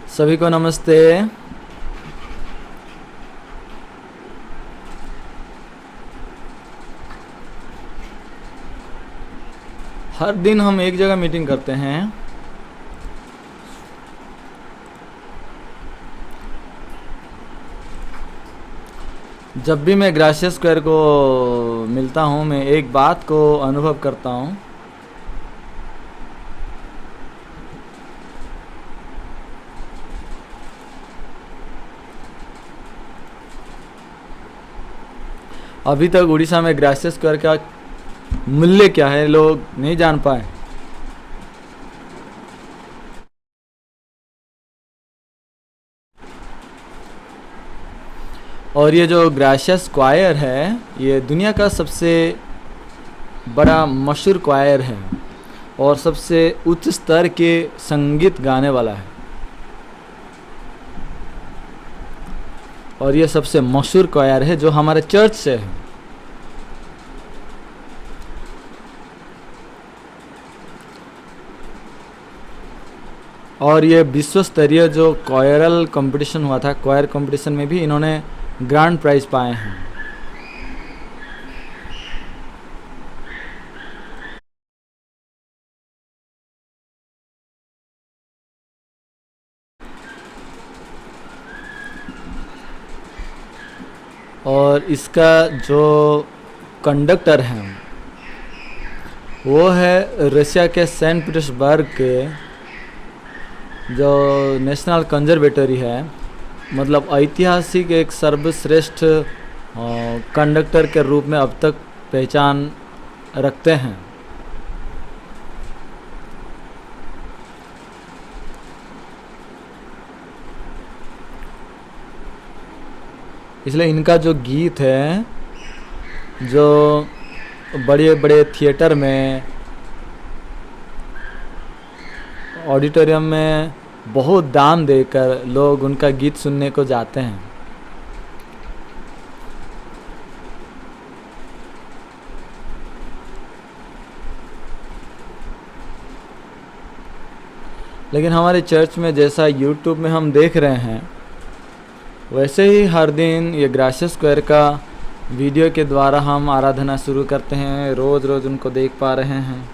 सभी को नमस्ते। हर दिन हम एक जगह मीटिंग करते हैं। जब भी मैं ग्राशिया स्क्वायर को मिलता हूँ, मैं एक बात को अनुभव करता हूँ। अभी तक उड़ीसा में ग्राशिया स्क्वायर का मूल्य क्या है लोग नहीं जान पाए। और ये जो ग्राशिया स्क्वायर है, ये दुनिया का सबसे बड़ा मशहूर क्वायर है और सबसे उच्च स्तर के संगीत गाने वाला है। और ये सबसे मशहूर क्वायर है जो हमारे चर्च से है। और ये विश्व स्तरीय जो क्वायरल कंपटीशन हुआ था, क्वायर कंपटीशन में भी इन्होंने ग्रैंड प्राइज पाए हैं। और इसका जो कंडक्टर है वो है रशिया के सेंट पीटर्सबर्ग के जो नेशनल कंजर्वेटरी है, मतलब ऐतिहासिक एक सर्वश्रेष्ठ कंडक्टर के रूप में अब तक पहचान रखते हैं। इसलिए इनका जो गीत है, जो बड़े बड़े थिएटर में, ऑडिटोरियम में बहुत दाम देकर लोग उनका गीत सुनने को जाते हैं। लेकिन हमारे चर्च में जैसा यूट्यूब में हम देख रहे हैं, वैसे ही हर दिन ये ग्राशिया स्क्वायर का वीडियो के द्वारा हम आराधना शुरू करते हैं। रोज़ रोज़ उनको देख पा रहे हैं।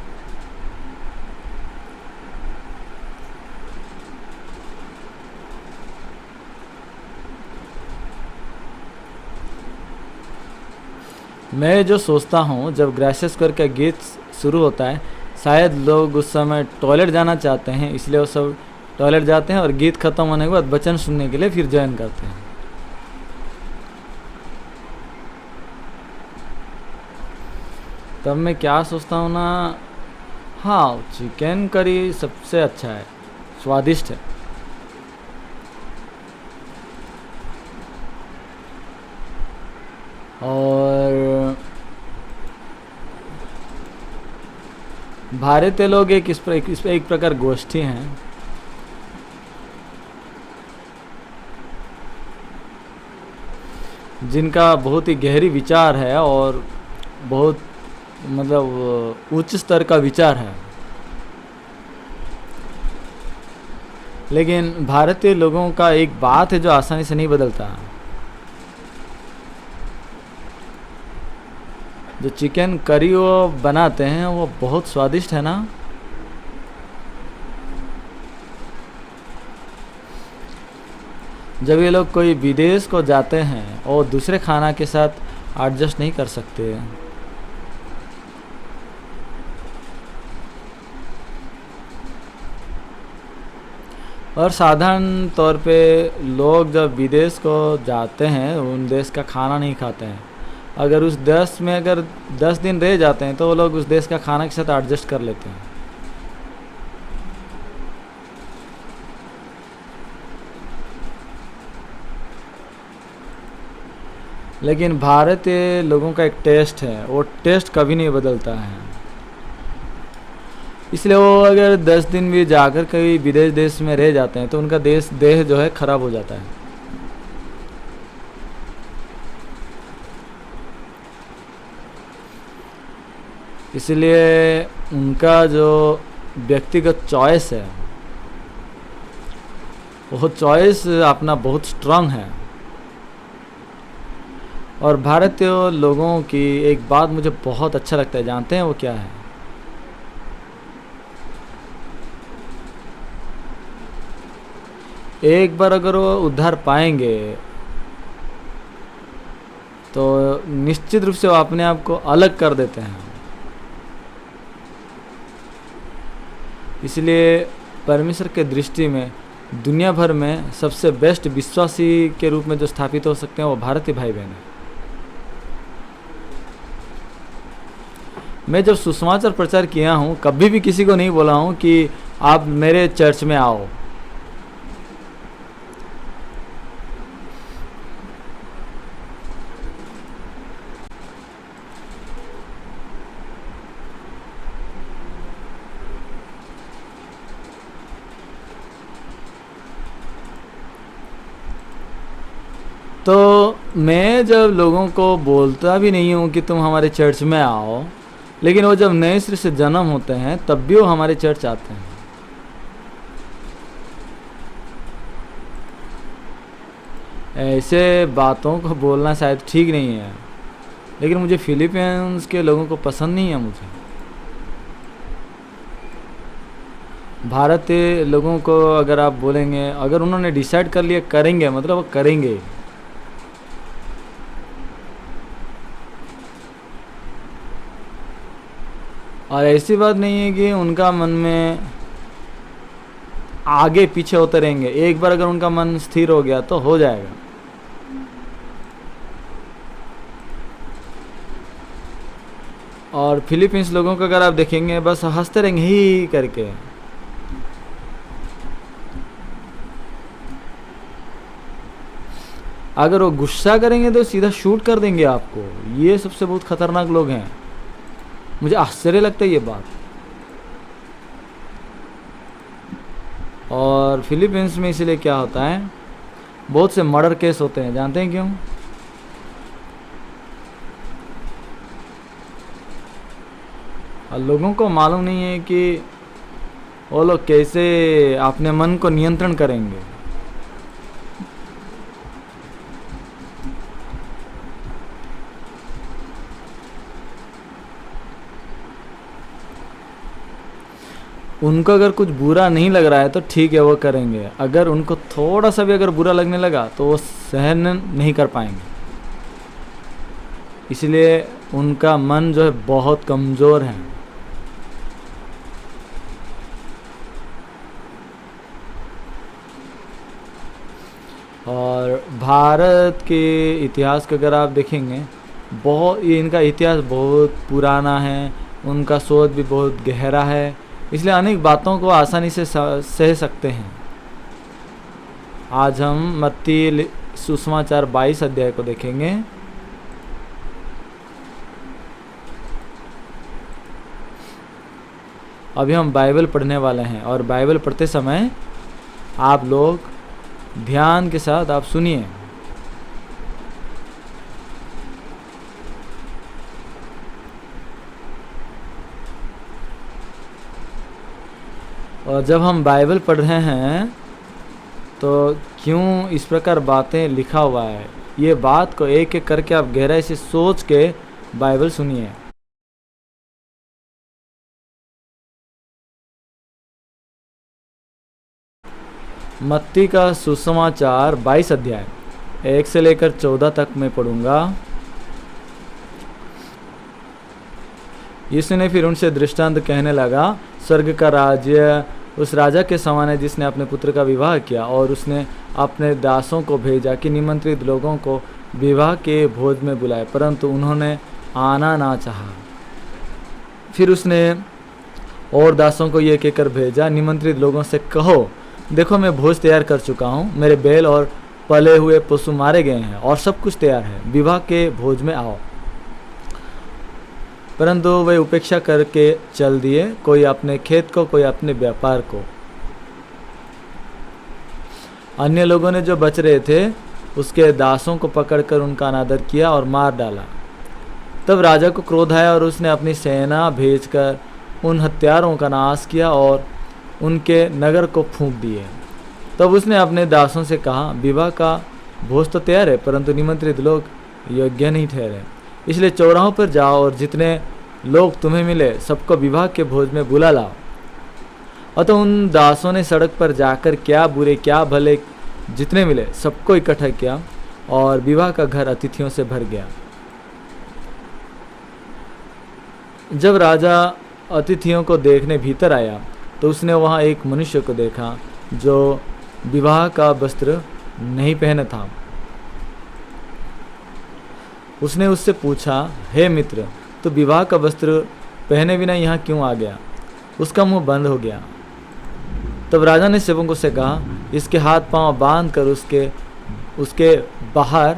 मैं जो सोचता हूँ, जब ग्राशिया स्क्वायर का गीत शुरू होता है, शायद लोग उस समय टॉयलेट जाना चाहते हैं, इसलिए वो सब टॉयलेट जाते हैं और गीत ख़त्म होने के बाद वचन सुनने के लिए फिर ज्वाइन करते हैं। तब मैं क्या सोचता हूँ ना, हाँ, चिकन करी सबसे अच्छा है, स्वादिष्ट है। और भारतीय लोग इस पर एक प्रकार गोष्ठी हैं। जिनका बहुत ही गहरी विचार है और बहुत मतलब उच्च स्तर का विचार है। लेकिन भारतीय लोगों का एक बात है जो आसानी से नहीं बदलता। जो चिकन करी वो बनाते हैं वो बहुत स्वादिष्ट है ना। जब ये लोग कोई विदेश को जाते हैं और दूसरे खाना के साथ एडजस्ट नहीं कर सकते, और साधारण तौर पे लोग जब विदेश को जाते हैं उन देश का खाना नहीं खाते हैं। अगर उस देश में अगर 10 दिन रह जाते हैं तो वो लोग उस देश का खाना के साथ एडजस्ट कर लेते हैं। लेकिन भारतीय लोगों का एक टेस्ट है, वो टेस्ट कभी नहीं बदलता है। इसलिए वो अगर 10 दिन भी जाकर कभी विदेश देश में रह जाते हैं तो उनका देह जो है खराब हो जाता है। इसलिए उनका जो व्यक्तिगत चॉइस है वो चॉइस अपना बहुत स्ट्रांग है। और भारतीय लोगों की एक बात मुझे बहुत अच्छा लगता है, जानते हैं वो क्या है? एक बार अगर वो उद्धार पाएंगे तो निश्चित रूप से वो अपने आप को अलग कर देते हैं। इसलिए परमेश्वर के दृष्टि में दुनिया भर में सबसे बेस्ट विश्वासी के रूप में जो स्थापित हो सकते हैं वो भारतीय भाई बहन हैं। मैं जब सुसमाचार प्रचार किया हूँ कभी भी किसी को नहीं बोला हूँ कि आप मेरे चर्च में आओ। तो मैं जब लोगों को बोलता भी नहीं हूँ कि तुम हमारे चर्च में आओ, लेकिन वो जब नए सिरे से जन्म होते हैं तब भी वो हमारे चर्च आते हैं। ऐसे बातों को बोलना शायद ठीक नहीं है, लेकिन मुझे फिलीपींस के लोगों को पसंद नहीं है। मुझे भारतीय लोगों को अगर आप बोलेंगे, अगर उन्होंने डिसाइड कर लिया करेंगे, मतलब वो करेंगे। और ऐसी बात नहीं है कि उनका मन में आगे पीछे होते रहेंगे। एक बार अगर उनका मन स्थिर हो गया तो हो जाएगा। और फिलीपींस लोगों को अगर आप देखेंगे बस हंसते रहेंगे ही करके। अगर वो गुस्सा करेंगे तो सीधा शूट कर देंगे आपको। ये सबसे बहुत खतरनाक लोग हैं। मुझे आश्चर्य लगता है ये बात। और फिलीपींस में इसीलिए क्या होता है, बहुत से मर्डर केस होते हैं। जानते हैं क्यों? और लोगों को मालूम नहीं है कि वो लोग कैसे अपने मन को नियंत्रण करेंगे। उनको अगर कुछ बुरा नहीं लग रहा है तो ठीक है, वो करेंगे। अगर उनको थोड़ा सा भी अगर बुरा लगने लगा तो वो सहन नहीं कर पाएंगे। इसलिए उनका मन जो है बहुत कमज़ोर है। और भारत के इतिहास को अगर आप देखेंगे, बहुत ये इनका इतिहास बहुत पुराना है। उनका सोच भी बहुत गहरा है, इसलिए अनेक बातों को आसानी से सह सकते हैं। आज हम मत्ती सुसमाचार 22 अध्याय को देखेंगे। अभी हम बाइबल पढ़ने वाले हैं और बाइबल पढ़ते समय आप लोग ध्यान के साथ आप सुनिए। और जब हम बाइबल पढ़ रहे हैं तो क्यों इस प्रकार बातें लिखा हुआ है, ये बात को एक एक करके आप गहराई से सोच के बाइबल सुनिए। मत्ती का सुसमाचार 22 अध्याय 1 से लेकर 14 तक मैं पढ़ूंगा। यीशु ने फिर उनसे दृष्टांत कहने लगा, स्वर्ग का राज्य उस राजा के समान है जिसने अपने पुत्र का विवाह किया, और उसने अपने दासों को भेजा कि निमंत्रित लोगों को विवाह के भोज में बुलाए, परंतु उन्होंने आना ना चाहा। फिर उसने और दासों को ये कहकर भेजा, निमंत्रित लोगों से कहो, देखो मैं भोज तैयार कर चुका हूँ, मेरे बैल और पले हुए पशु मारे गए हैं और सब कुछ तैयार है, विवाह के भोज में आओ। परंतु वे उपेक्षा करके चल दिए, कोई अपने खेत को, कोई अपने व्यापार को। अन्य लोगों ने जो बच रहे थे उसके दासों को पकड़कर उनका अनादर किया और मार डाला। तब राजा को क्रोध आया और उसने अपनी सेना भेजकर उन हत्यारों का नाश किया और उनके नगर को फूंक दिए। तब उसने अपने दासों से कहा, विवाह का भोज तो तैयार है, परंतु निमंत्रित लोग योग्य नहीं ठहरे, इसलिए चौराहों पर जाओ और जितने लोग तुम्हें मिले सबको विवाह के भोज में बुला लाओ। अतः उन दासों ने सड़क पर जाकर क्या बुरे क्या भले जितने मिले सबको इकट्ठा किया और विवाह का घर अतिथियों से भर गया। जब राजा अतिथियों को देखने भीतर आया तो उसने वहाँ एक मनुष्य को देखा जो विवाह का वस्त्र नहीं पहना था। उसने उससे पूछा, हे मित्र, तो विवाह का वस्त्र पहने बिना यहाँ क्यों आ गया? उसका मुंह बंद हो गया। तब राजा ने सेवकों से कहा, इसके हाथ पांव बांध कर उसके बाहर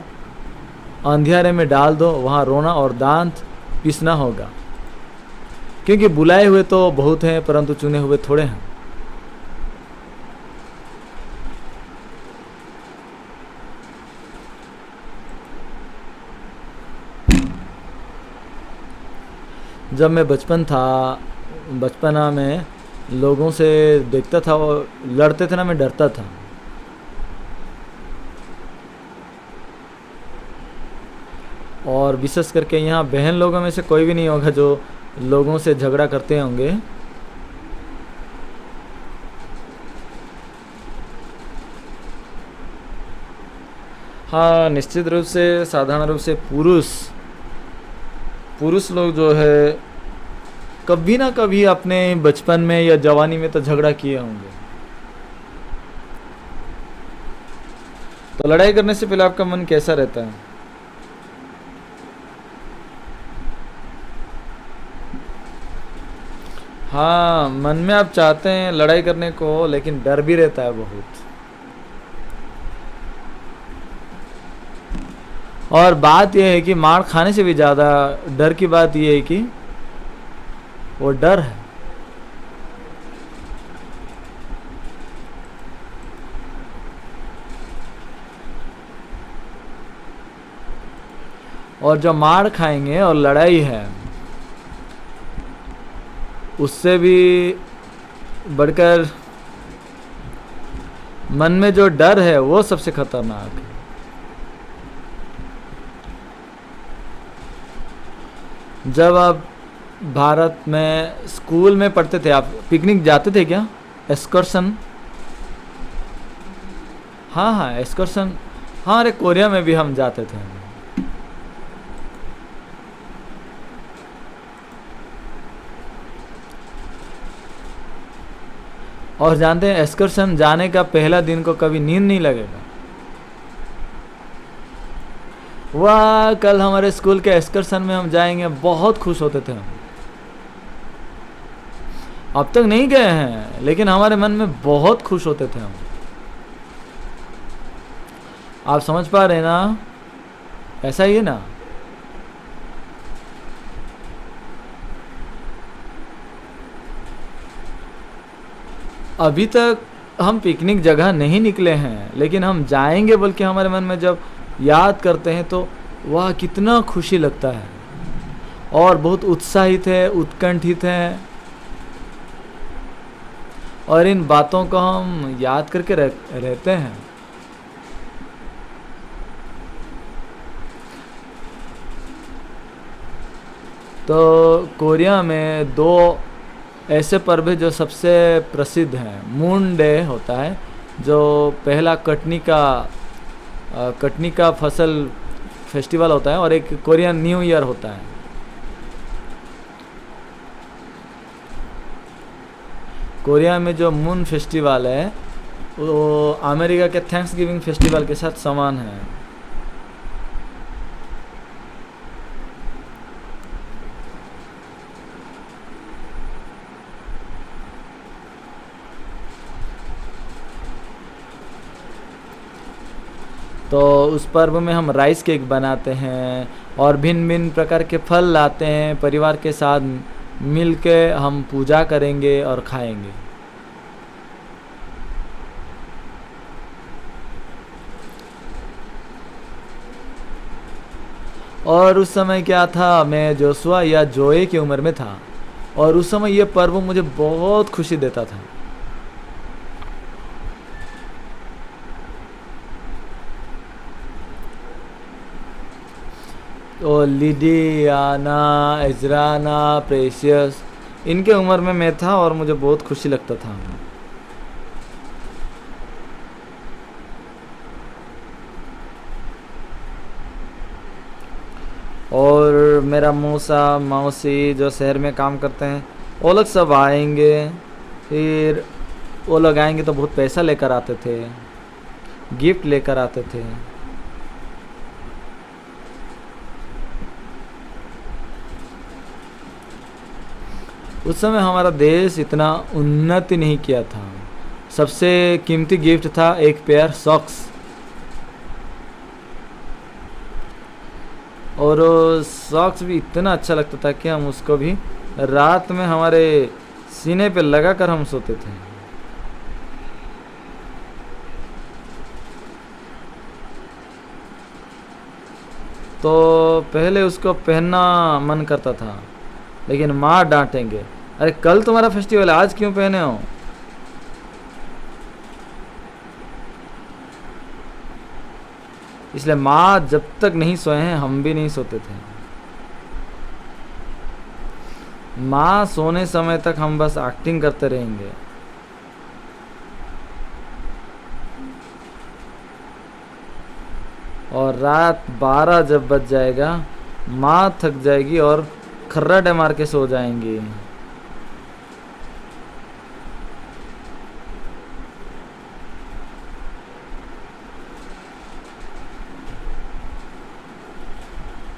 अंधियारे में डाल दो, वहाँ रोना और दांत पीसना होगा, क्योंकि बुलाए हुए तो बहुत हैं परंतु चुने हुए थोड़े हैं। जब मैं बचपना में लोगों से देखता था वो लड़ते थे ना, मैं डरता था। और विशेष करके यहाँ बहन लोगों में से कोई भी नहीं होगा जो लोगों से झगड़ा करते होंगे। हाँ, निश्चित रूप से साधारण रूप से पुरुष लोग जो है कभी ना कभी अपने बचपन में या जवानी में तो झगड़ा किए होंगे। तो लड़ाई करने से पहले आपका मन कैसा रहता है? हाँ, मन में आप चाहते हैं लड़ाई करने को, लेकिन डर भी रहता है बहुत। और बात यह है कि मार खाने से भी ज़्यादा डर की बात यह है कि वो डर है। और जो मार खाएंगे और लड़ाई है, उससे भी बढ़कर मन में जो डर है वो सबसे खतरनाक है। जब आप भारत में स्कूल में पढ़ते थे, आप पिकनिक जाते थे क्या? एक्सकर्शन? हाँ, एक्सकर्शन। हाँ, अरे कोरिया में भी हम जाते थे। और जानते हैं, एक्सकर्शन जाने का पहला दिन को कभी नींद नहीं लगेगा। वाह, कल हमारे स्कूल के एक्सकर्शन में हम जाएंगे, बहुत खुश होते थे हम। अब तक नहीं गए हैं, लेकिन हमारे मन में बहुत खुश होते थे हम। आप समझ पा रहे ना? ऐसा ही है ना? अभी तक हम पिकनिक जगह नहीं निकले हैं, लेकिन हम जाएंगे बोल के हमारे मन में जब याद करते हैं तो वाह, कितना खुशी लगता है और बहुत उत्साहित है, उत्कंठित है। और इन बातों को हम याद करके रहते हैं। तो कोरिया में 2 ऐसे पर्व है जो सबसे प्रसिद्ध हैं। मून डे होता है, जो पहला कटनी का फसल फेस्टिवल होता है, और एक कोरियन न्यू ईयर होता है। कोरिया में जो मून फेस्टिवल है वो अमेरिका के थैंक्स गिविंग फेस्टिवल के साथ समान है। तो उस पर्व में हम राइस केक बनाते हैं और भिन्न भिन्न प्रकार के फल लाते हैं। परिवार के साथ मिल के हम पूजा करेंगे और खाएंगे। और उस समय क्या था, मैं जोशुआ या जोए की उम्र में था, और उस समय ये पर्व मुझे बहुत खुशी देता था। और लिडियाना, इजराना, प्रेशियस, इनके उम्र में मैं था और मुझे बहुत खुशी लगता था। और मेरा मौसा मौसी जो शहर में काम करते हैं वो लोग सब आएंगे। फिर वो लोग आएंगे तो बहुत पैसा लेकर आते थे, गिफ्ट लेकर आते थे। उस समय हमारा देश इतना उन्नति नहीं किया था। सबसे कीमती गिफ्ट था एक पेयर सॉक्स। और सॉक्स भी इतना अच्छा लगता था कि हम उसको भी रात में हमारे सीने पे लगा कर हम सोते थे। तो पहले उसको पहनना मन करता था, लेकिन माँ डांटेंगे, अरे कल तुम्हारा फेस्टिवल है, आज क्यों पहने हो। इसलिए माँ जब तक नहीं सोए हैं हम भी नहीं सोते थे। माँ सोने समय तक हम बस एक्टिंग करते रहेंगे। और रात 12 जब बज जाएगा माँ थक जाएगी और खर्राटे मार के सो जाएंगी।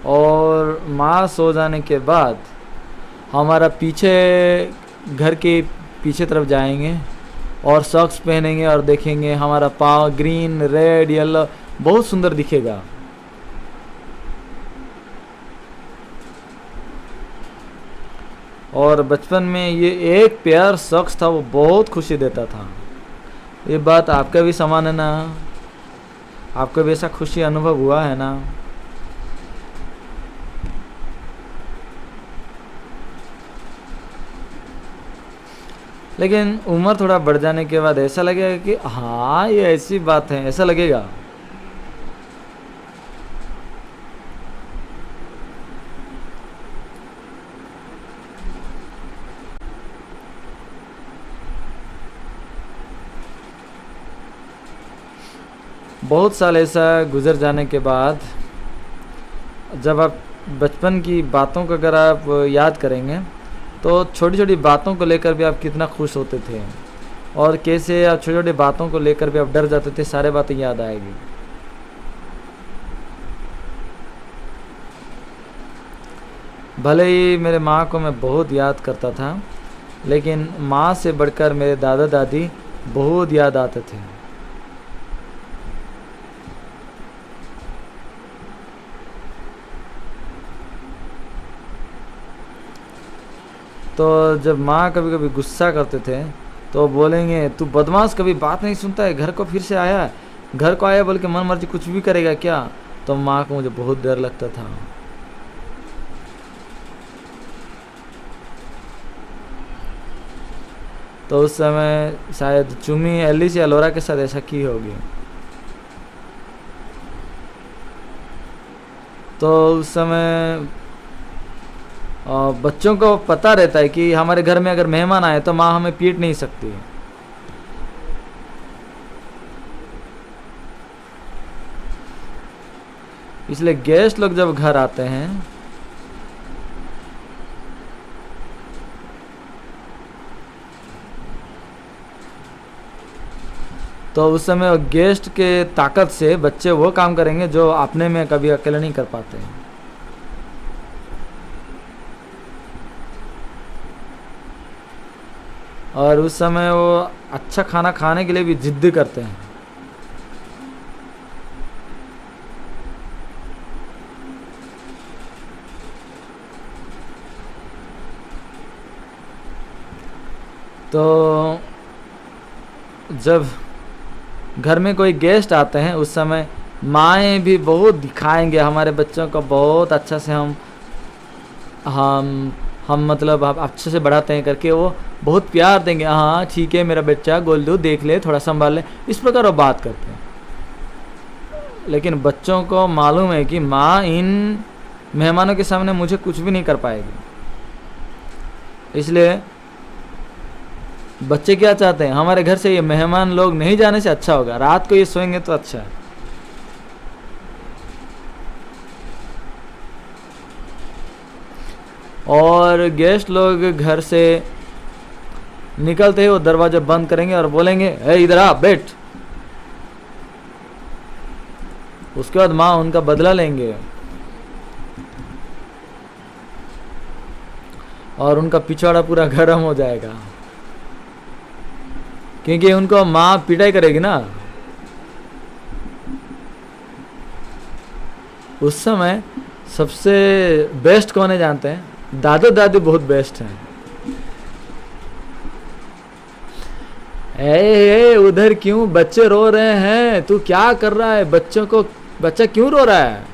और माँ सो जाने के बाद हमारा पीछे घर के पीछे तरफ जाएंगे और सॉक्स पहनेंगे और देखेंगे हमारा पाँव ग्रीन, रेड, येलो बहुत सुंदर दिखेगा। और बचपन में ये एक पेयर सॉक्स था, वो बहुत खुशी देता था। ये बात आपका भी समान है ना? आपको भी ऐसा खुशी अनुभव हुआ है ना? लेकिन उम्र थोड़ा बढ़ जाने के बाद ऐसा लगेगा कि हाँ ये ऐसी बात है, ऐसा लगेगा। बहुत साल ऐसा गुजर जाने के बाद जब आप बचपन की बातों को अगर आप याद करेंगे तो छोटी छोटी बातों को लेकर भी आप कितना खुश होते थे और कैसे आप छोटी छोटी बातों को लेकर भी आप डर जाते थे, सारे बातें याद आएगी। भले ही मेरे माँ को मैं बहुत याद करता था, लेकिन माँ से बढ़कर मेरे दादा दादी बहुत याद आते थे। तो जब माँ कभी कभी गुस्सा करते थे तो बोलेंगे तू बदमाश, कभी बात नहीं सुनता है, घर को फिर से आया है, घर को आया बोल के मन मर्जी कुछ भी करेगा क्या। तो माँ को मुझे बहुत डर लगता था। तो उस समय शायद चुमी एलिस या लोरा के साथ ऐसा की होगी। तो उस समय बच्चों को पता रहता है कि हमारे घर में अगर मेहमान आए तो माँ हमें पीट नहीं सकती। इसलिए गेस्ट लोग जब घर आते हैं तो उस समय गेस्ट के ताकत से बच्चे वो काम करेंगे जो अपने में कभी अकेले नहीं कर पाते हैं। और उस समय वो अच्छा खाना खाने के लिए भी जिद्द करते हैं। तो जब घर में कोई गेस्ट आते हैं उस समय माएँ भी बहुत दिखाएंगे हमारे बच्चों को, बहुत अच्छा से हम मतलब आप अच्छे से बढ़ाते हैं करके वो बहुत प्यार देंगे। हाँ ठीक है मेरा बच्चा, गोल्डू देख ले, थोड़ा संभाल ले, इस प्रकार वो बात करते हैं। लेकिन बच्चों को मालूम है कि माँ इन मेहमानों के सामने मुझे कुछ भी नहीं कर पाएगी। इसलिए बच्चे क्या चाहते हैं, हमारे घर से ये मेहमान लोग नहीं जाने से अच्छा होगा, रात को ये सोएंगे तो अच्छा है। और गेस्ट लोग घर से निकलते ही वो दरवाजा बंद करेंगे और बोलेंगे, ए इधर आ बैठ। उसके बाद माँ उनका बदला लेंगे और उनका पिछवाड़ा पूरा गर्म हो जाएगा, क्योंकि उनको माँ पिटाई करेगी ना। उस समय सबसे बेस्ट कौन है जानते हैं? दादा दादी बहुत बेस्ट हैं। ए उधर क्यों बच्चे रो रहे हैं, तू क्या कर रहा है, बच्चा क्यों रो रहा है?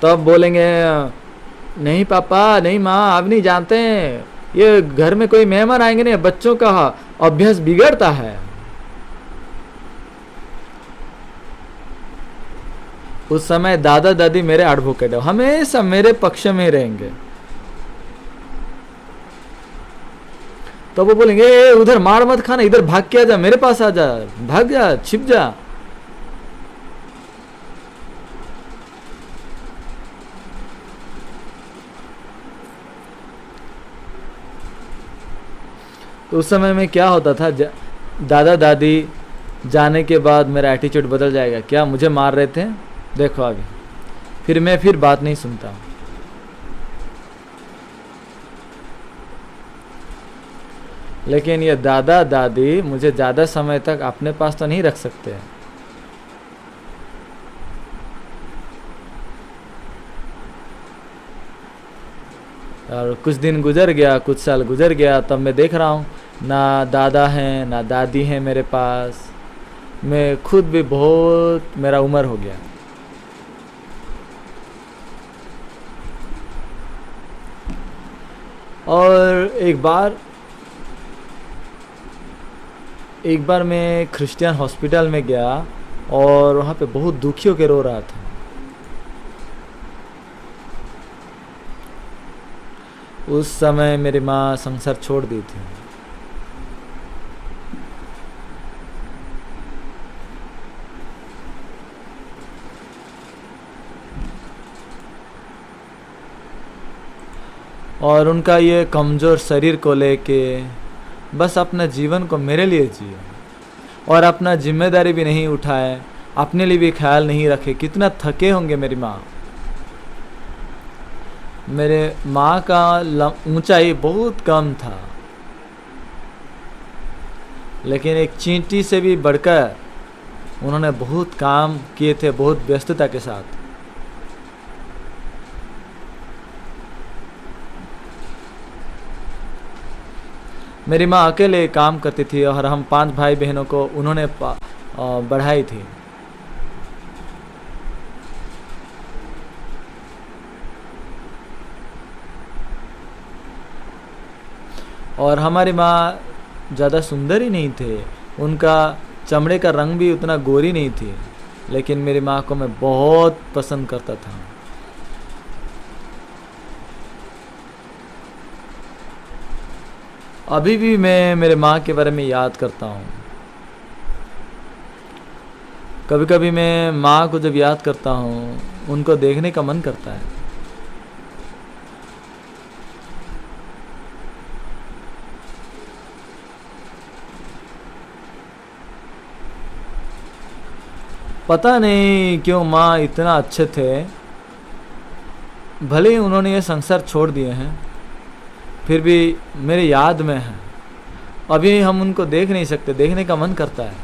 तब बोलेंगे, नहीं पापा, नहीं माँ, आप नहीं जानते हैं, ये घर में कोई मेहमान आएंगे ना, बच्चों का अभ्यास बिगड़ता है। उस समय दादा दादी मेरे एडवोकेट हमेशा मेरे पक्ष में रहेंगे। तो वो बोलेंगे, उधर मार मत खाना, इधर भाग के आ जा, मेरे पास आ जा, भाग जा, छिप जा। तो उस समय में क्या होता था, दादा दादी जाने के बाद मेरा एटीट्यूड बदल जाएगा। क्या मुझे मार रहे थे, देखो अभी, फिर मैं बात नहीं सुनता। लेकिन ये दादा दादी मुझे ज़्यादा समय तक अपने पास तो नहीं रख सकते। और कुछ दिन गुजर गया, कुछ साल गुजर गया, तब मैं देख रहा हूँ ना दादा हैं ना दादी हैं मेरे पास। मैं खुद भी बहुत, मेरा उम्र हो गया। और एक बार मैं क्रिश्चियन हॉस्पिटल में गया और वहाँ पे बहुत दुखी होकर रो रहा था। उस समय मेरी माँ संसार छोड़ दी थी। और उनका ये कमज़ोर शरीर को लेके बस अपना जीवन को मेरे लिए जिए और अपना जिम्मेदारी भी नहीं उठाए, अपने लिए भी ख्याल नहीं रखे। कितना थके होंगे मेरी माँ। मेरे माँ का ऊंचाई बहुत कम था, लेकिन एक चींटी से भी बढ़कर उन्होंने बहुत काम किए थे, बहुत व्यस्तता के साथ। मेरी माँ अकेले काम करती थी और हम 5 भाई बहनों को उन्होंने बढ़ाई थी। और हमारी माँ ज़्यादा सुंदर ही नहीं थे, उनका चमड़े का रंग भी उतना गोरी नहीं थी, लेकिन मेरी माँ को मैं बहुत पसंद करता था। अभी भी मैं मेरे माँ के बारे में याद करता हूँ। कभी कभी मैं माँ को जब याद करता हूँ, उनको देखने का मन करता है। पता नहीं क्यों माँ इतना अच्छे थे, भले ही उन्होंने ये संसार छोड़ दिए हैं, फिर भी मेरे याद में है। अभी हम उनको देख नहीं सकते, देखने का मन करता है।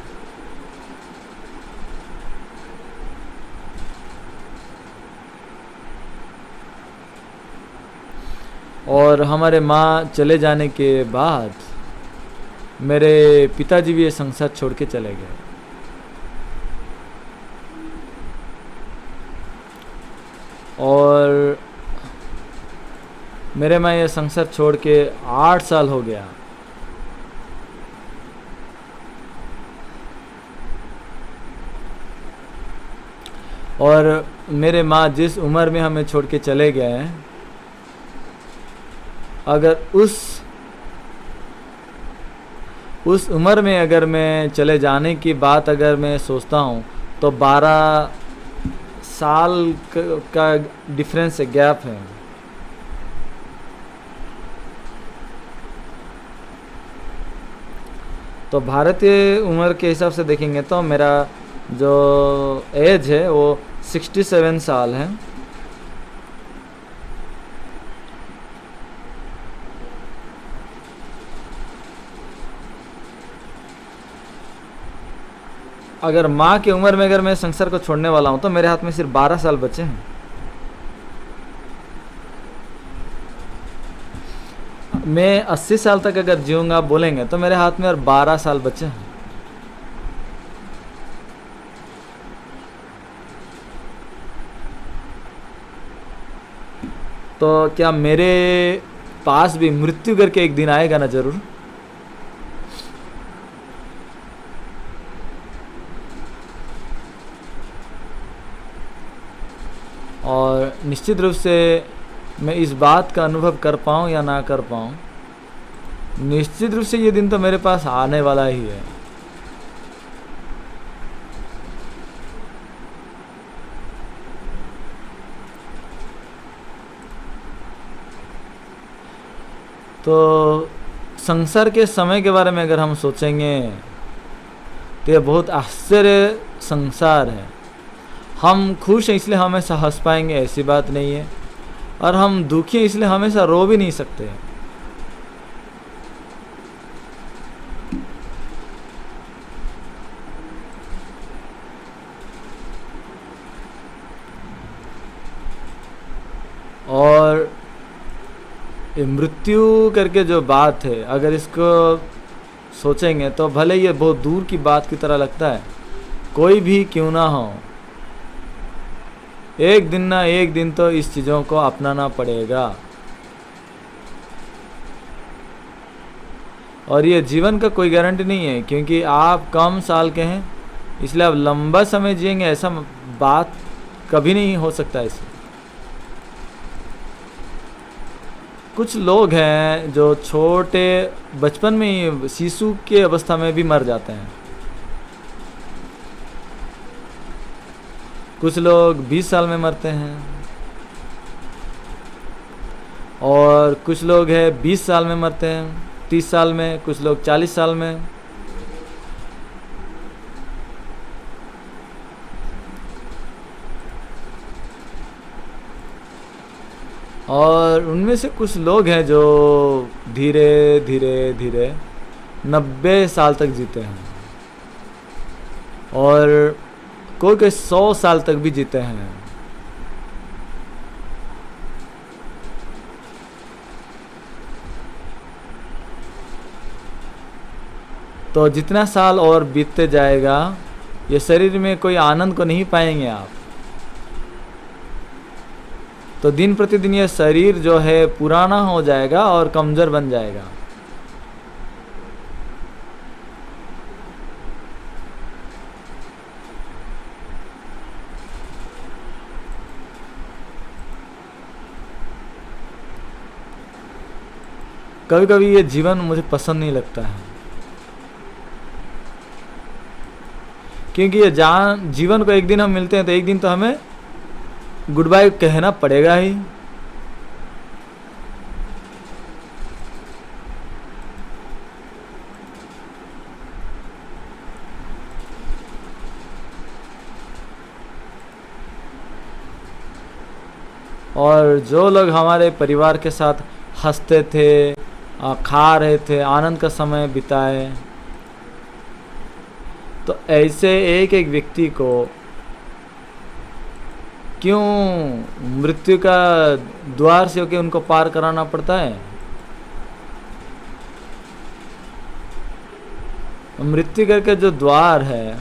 और हमारे माँ चले जाने के बाद मेरे पिताजी भी ये संसार छोड़ के चले गए। और मेरे माँ ये संसार छोड़ के 8 साल हो गया। और मेरे माँ जिस उम्र में हमें छोड़ के चले गए हैं, अगर उस उम्र में अगर मैं चले जाने की बात अगर मैं सोचता हूँ तो 12 साल का डिफरेंस है, गैप है। तो भारतीय उम्र के हिसाब से देखेंगे तो मेरा जो एज है वो 67 साल है। अगर माँ की उम्र में अगर मैं संसार को छोड़ने वाला हूँ तो मेरे हाथ में सिर्फ 12 साल बचे हैं। मैं 80 साल तक अगर जीऊँगा आप बोलेंगे तो मेरे हाथ में और 12 साल बचे हैं। तो क्या मेरे पास भी मृत्यु करके एक दिन आएगा ना जरूर। और निश्चित रूप से मैं इस बात का अनुभव कर पाऊँ या ना कर पाऊँ, निश्चित रूप से ये दिन तो मेरे पास आने वाला ही है। तो संसार के समय के बारे में अगर हम सोचेंगे तो ये बहुत आश्चर्य संसार है। हम खुश हैं इसलिए हमेशा हंस पाएंगे ऐसी बात नहीं है, और हम दुखी हैं इसलिए हमेशा रो भी नहीं सकते। और ये मृत्यु करके जो बात है अगर इसको सोचेंगे तो भले ये बहुत दूर की बात की तरह लगता है, कोई भी क्यों ना हो एक दिन ना एक दिन तो इस चीज़ों को अपनाना पड़ेगा। और ये जीवन का कोई गारंटी नहीं है, क्योंकि आप कम साल के हैं इसलिए आप लंबा समय जिएंगे ऐसा बात कभी नहीं हो सकता। ऐसे कुछ लोग हैं जो छोटे बचपन में ही शिशु के अवस्था में भी मर जाते हैं। कुछ लोग 20 साल में मरते हैं, और कुछ लोग हैं 20 साल में मरते हैं, 30 साल में, कुछ लोग 40 साल में। और उनमें से कुछ लोग हैं जो धीरे धीरे धीरे 90 साल तक जीते हैं, और कोई कोई 100 साल तक भी जीते हैं। तो जितना साल और बीतते जाएगा ये शरीर में कोई आनंद को नहीं पाएंगे आप। तो दिन प्रतिदिन ये शरीर जो है पुराना हो जाएगा और कमजोर बन जाएगा। कभी कभी ये जीवन मुझे पसंद नहीं लगता है, क्योंकि ये जीवन को एक दिन हम मिलते हैं तो एक दिन तो हमें गुड बाय कहना पड़ेगा ही। और जो लोग हमारे परिवार के साथ हंसते थे, खा रहे थे, आनंद का समय बिताए, तो ऐसे एक एक व्यक्ति को क्यों मृत्यु का द्वार से होकर उनको पार कराना पड़ता है? मृत्यु करके जो द्वार है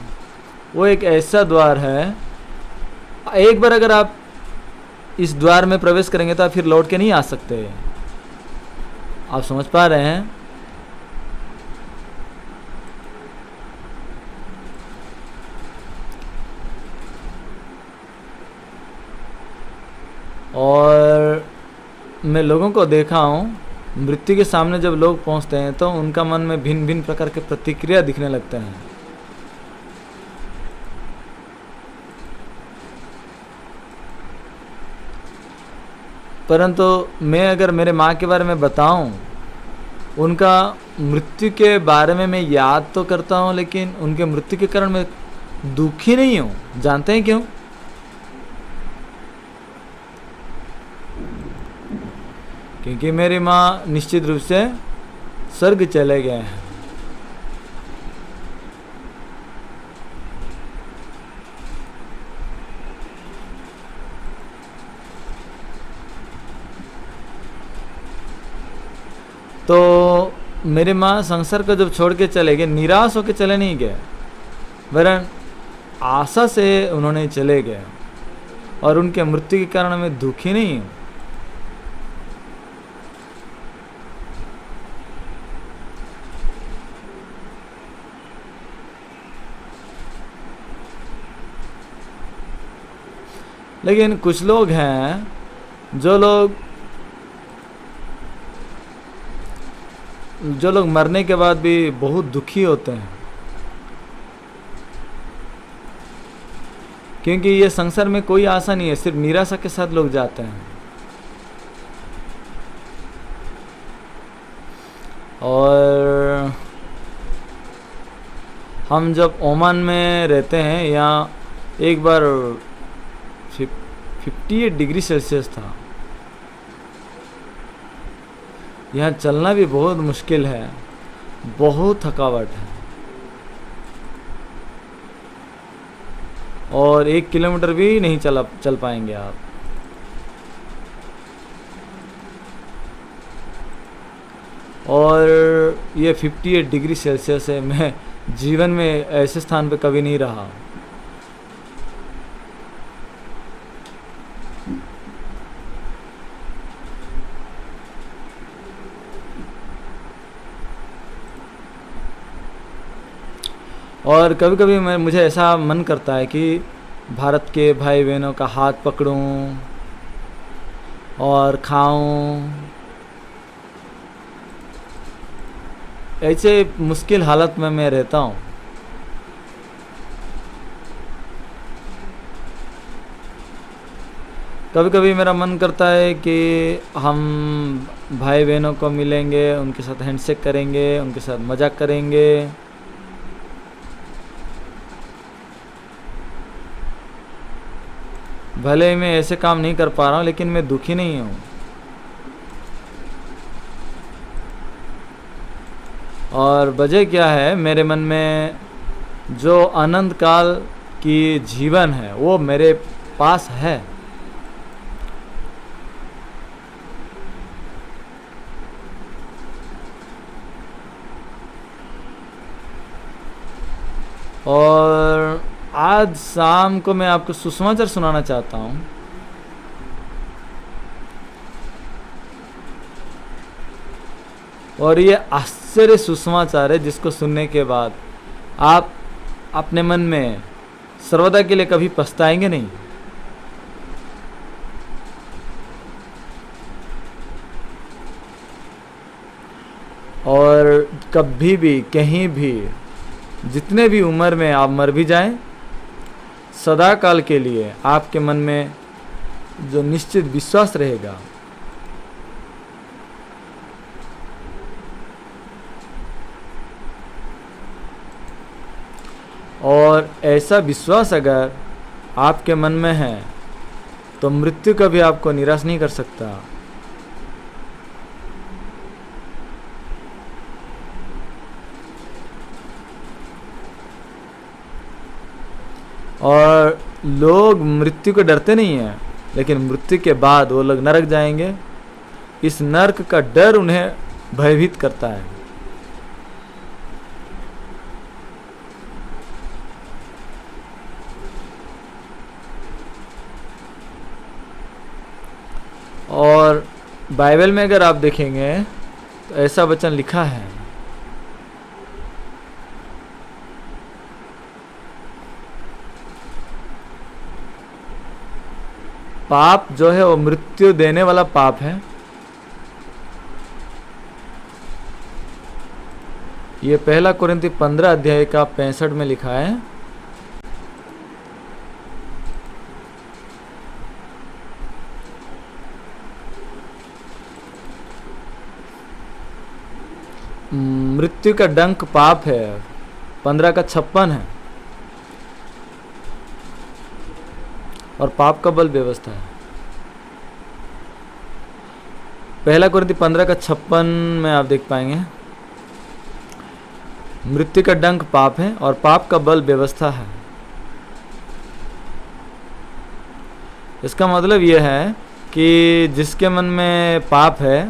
वो एक ऐसा द्वार है, एक बार अगर आप इस द्वार में प्रवेश करेंगे तो आप फिर लौट के नहीं आ सकते। आप समझ पा रहे हैं? और मैं लोगों को देखा हूँ, मृत्यु के सामने जब लोग पहुँचते हैं तो उनका मन में भिन्न भिन्न प्रकार के प्रतिक्रिया दिखने लगते हैं। परंतु मैं अगर मेरे माँ के बारे में बताऊं, उनका मृत्यु के बारे में मैं याद तो करता हूं, लेकिन उनके मृत्यु के कारण मैं दुखी नहीं हूं। जानते हैं क्यों? क्योंकि मेरी माँ निश्चित रूप से स्वर्ग चले गए हैं। तो मेरी माँ संसार को जब छोड़ के चले गए, निराश होकर चले नहीं गए, वरन आशा से उन्होंने चले गए, और उनके मृत्यु के कारण मैं दुखी नहीं हूँ। लेकिन कुछ लोग हैं जो लोग मरने के बाद भी बहुत दुखी होते हैं, क्योंकि ये संसार में कोई आशा नहीं है, सिर्फ निराशा के साथ लोग जाते हैं। और हम जब ओमान में रहते हैं, यहाँ एक बार 58 डिग्री सेल्सियस था। यहाँ चलना भी बहुत मुश्किल है, बहुत थकावट है, और 1 किलोमीटर भी नहीं चल पाएंगे आप। और ये 58 डिग्री सेल्सियस है। मैं जीवन में ऐसे स्थान पे कभी नहीं रहा। और कभी कभी मुझे ऐसा मन करता है कि भारत के भाई बहनों का हाथ पकड़ूं और खाऊं। ऐसे मुश्किल हालत में मैं रहता हूं। कभी कभी मेरा मन करता है कि हम भाई बहनों को मिलेंगे, उनके साथ हैंडशेक करेंगे, उनके साथ मजाक करेंगे। भले ही मैं ऐसे काम नहीं कर पा रहा हूँ, लेकिन मैं दुखी नहीं हूँ। और वजह क्या है, मेरे मन में जो अनंत काल की जीवन है वो मेरे पास है। और आज शाम को मैं आपको सुसमाचार सुनाना चाहता हूँ। और ये आश्चर्य सुसमाचार है, जिसको सुनने के बाद आप अपने मन में सर्वदा के लिए कभी पछताएंगे नहीं। और कभी भी, कहीं भी, जितने भी उम्र में आप मर भी जाएं, सदा काल के लिए आपके मन में जो निश्चित विश्वास रहेगा, और ऐसा विश्वास अगर आपके मन में है तो मृत्यु कभी आपको निराश नहीं कर सकता। और लोग मृत्यु को डरते नहीं हैं, लेकिन मृत्यु के बाद वो लोग नरक जाएंगे। इस नरक का डर उन्हें भयभीत करता है। और बाइबल में अगर आप देखेंगे तो ऐसा वचन लिखा है, पाप जो है वो मृत्यु देने वाला पाप है। ये पहला कुरिन्ती 15 अध्याय का 65 में लिखा है। मृत्यु का डंक पाप है, 15 का 56 है, और पाप का बल व्यवस्था है। पहला कुरिन्ती 15 का 56 में आप देख पाएंगे, मृत्यु का डंक पाप है और पाप का बल व्यवस्था है। इसका मतलब यह है कि जिसके मन में पाप है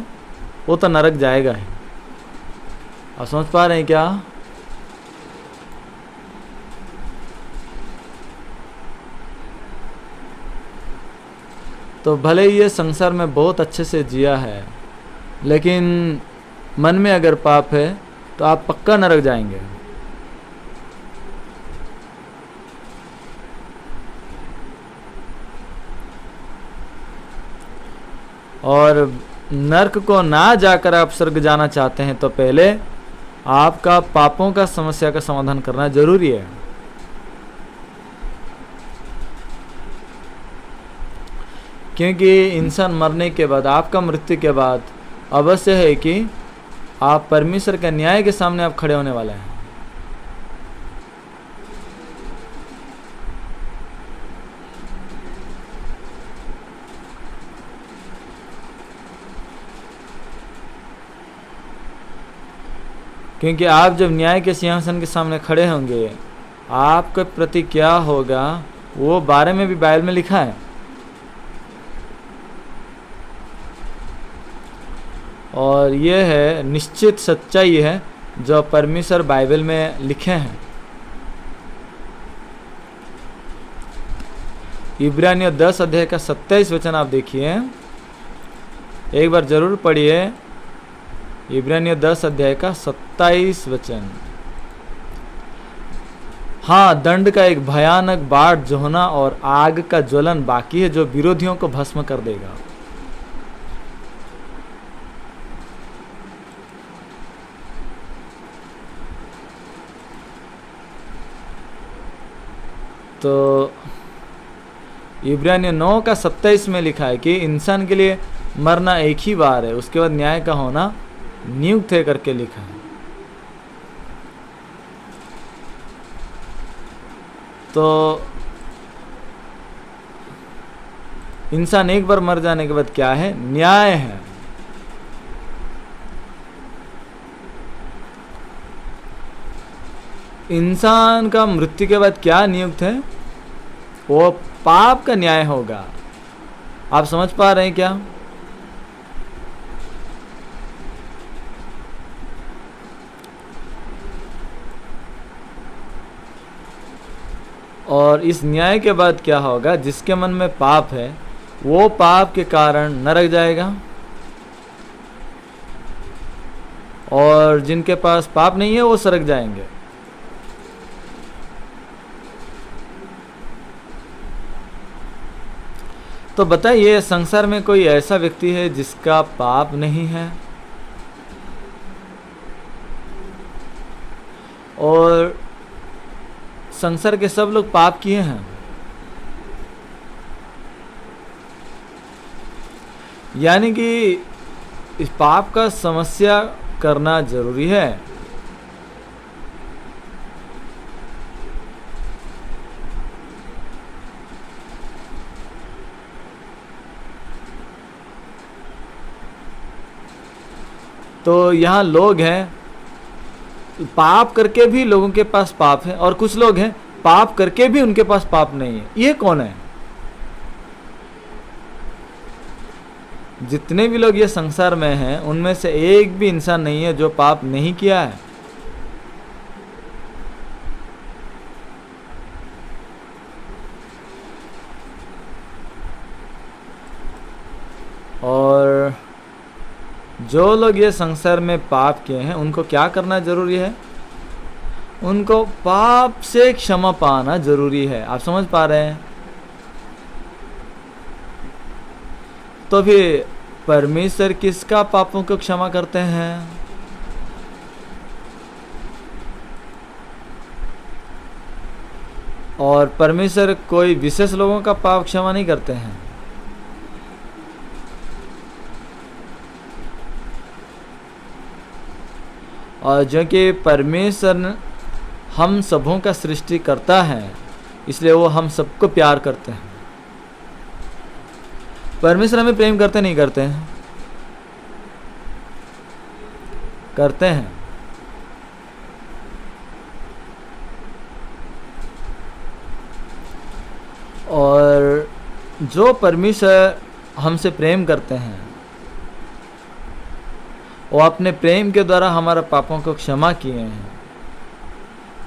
वो तो नरक जाएगा ही। आप समझ पा रहे हैं क्या? तो भले ही ये संसार में बहुत अच्छे से जिया है, लेकिन मन में अगर पाप है तो आप पक्का नरक जाएंगे। और नरक को ना जाकर आप स्वर्ग जाना चाहते हैं तो पहले आपका पापों का समस्या का समाधान करना जरूरी है। क्योंकि इंसान मरने के बाद, आपका मृत्यु के बाद अवश्य है कि आप परमेश्वर के न्याय के सामने आप खड़े होने वाले हैं। क्योंकि आप जब न्याय के सिंहासन के सामने खड़े होंगे, आपके प्रति क्या होगा वो बारे में भी बाइबल में लिखा है। और ये है निश्चित सच्चाई है जो परमेश्वर बाइबल में लिखे हैं। इब्रानियों 10 अध्याय का 27 वचन आप देखिए, एक बार जरूर पढ़िए। इब्रानियों 10 अध्याय का 27 वचन। हाँ, दंड का एक भयानक बाढ़ जो होना और आग का ज्वलन बाकी है जो विरोधियों को भस्म कर देगा। तो इब्रानियों 9 का 27 में लिखा है कि इंसान के लिए मरना एक ही बार है, उसके बाद न्याय का होना नियुक्त है करके लिखा है। तो इंसान एक बार मर जाने के बाद क्या है? न्याय है। इंसान का मृत्यु के बाद क्या नियुक्त है? वो पाप का न्याय होगा। आप समझ पा रहे हैं क्या? और इस न्याय के बाद क्या होगा? जिसके मन में पाप है वो पाप के कारण नरक जाएगा, और जिनके पास पाप नहीं है वो स्वर्ग जाएंगे। तो बताइए, संसार में कोई ऐसा व्यक्ति है जिसका पाप नहीं है? और संसार के सब लोग पाप किए हैं। यानी कि इस पाप का समस्या करना जरूरी है। तो यहाँ लोग हैं, पाप करके भी लोगों के पास पाप है, और कुछ लोग हैं पाप करके भी उनके पास पाप नहीं है। ये कौन है? जितने भी लोग ये संसार में हैं उनमें से एक भी इंसान नहीं है जो पाप नहीं किया है। और जो लोग ये संसार में पाप किए हैं उनको क्या करना जरूरी है? उनको पाप से क्षमा पाना जरूरी है। आप समझ पा रहे हैं? तो फिर परमेश्वर किसका पापों को क्षमा करते हैं? और परमेश्वर कोई विशेष लोगों का पाप क्षमा नहीं करते हैं। और जो कि परमेश्वर हम सबों का सृष्टि करता है, इसलिए वो हम सबको प्यार करते हैं। परमेश्वर हमें प्रेम करते नहीं करते हैं? करते हैं। और जो परमेश्वर हमसे प्रेम करते हैं, वो अपने प्रेम के द्वारा हमारा पापों को क्षमा किए हैं।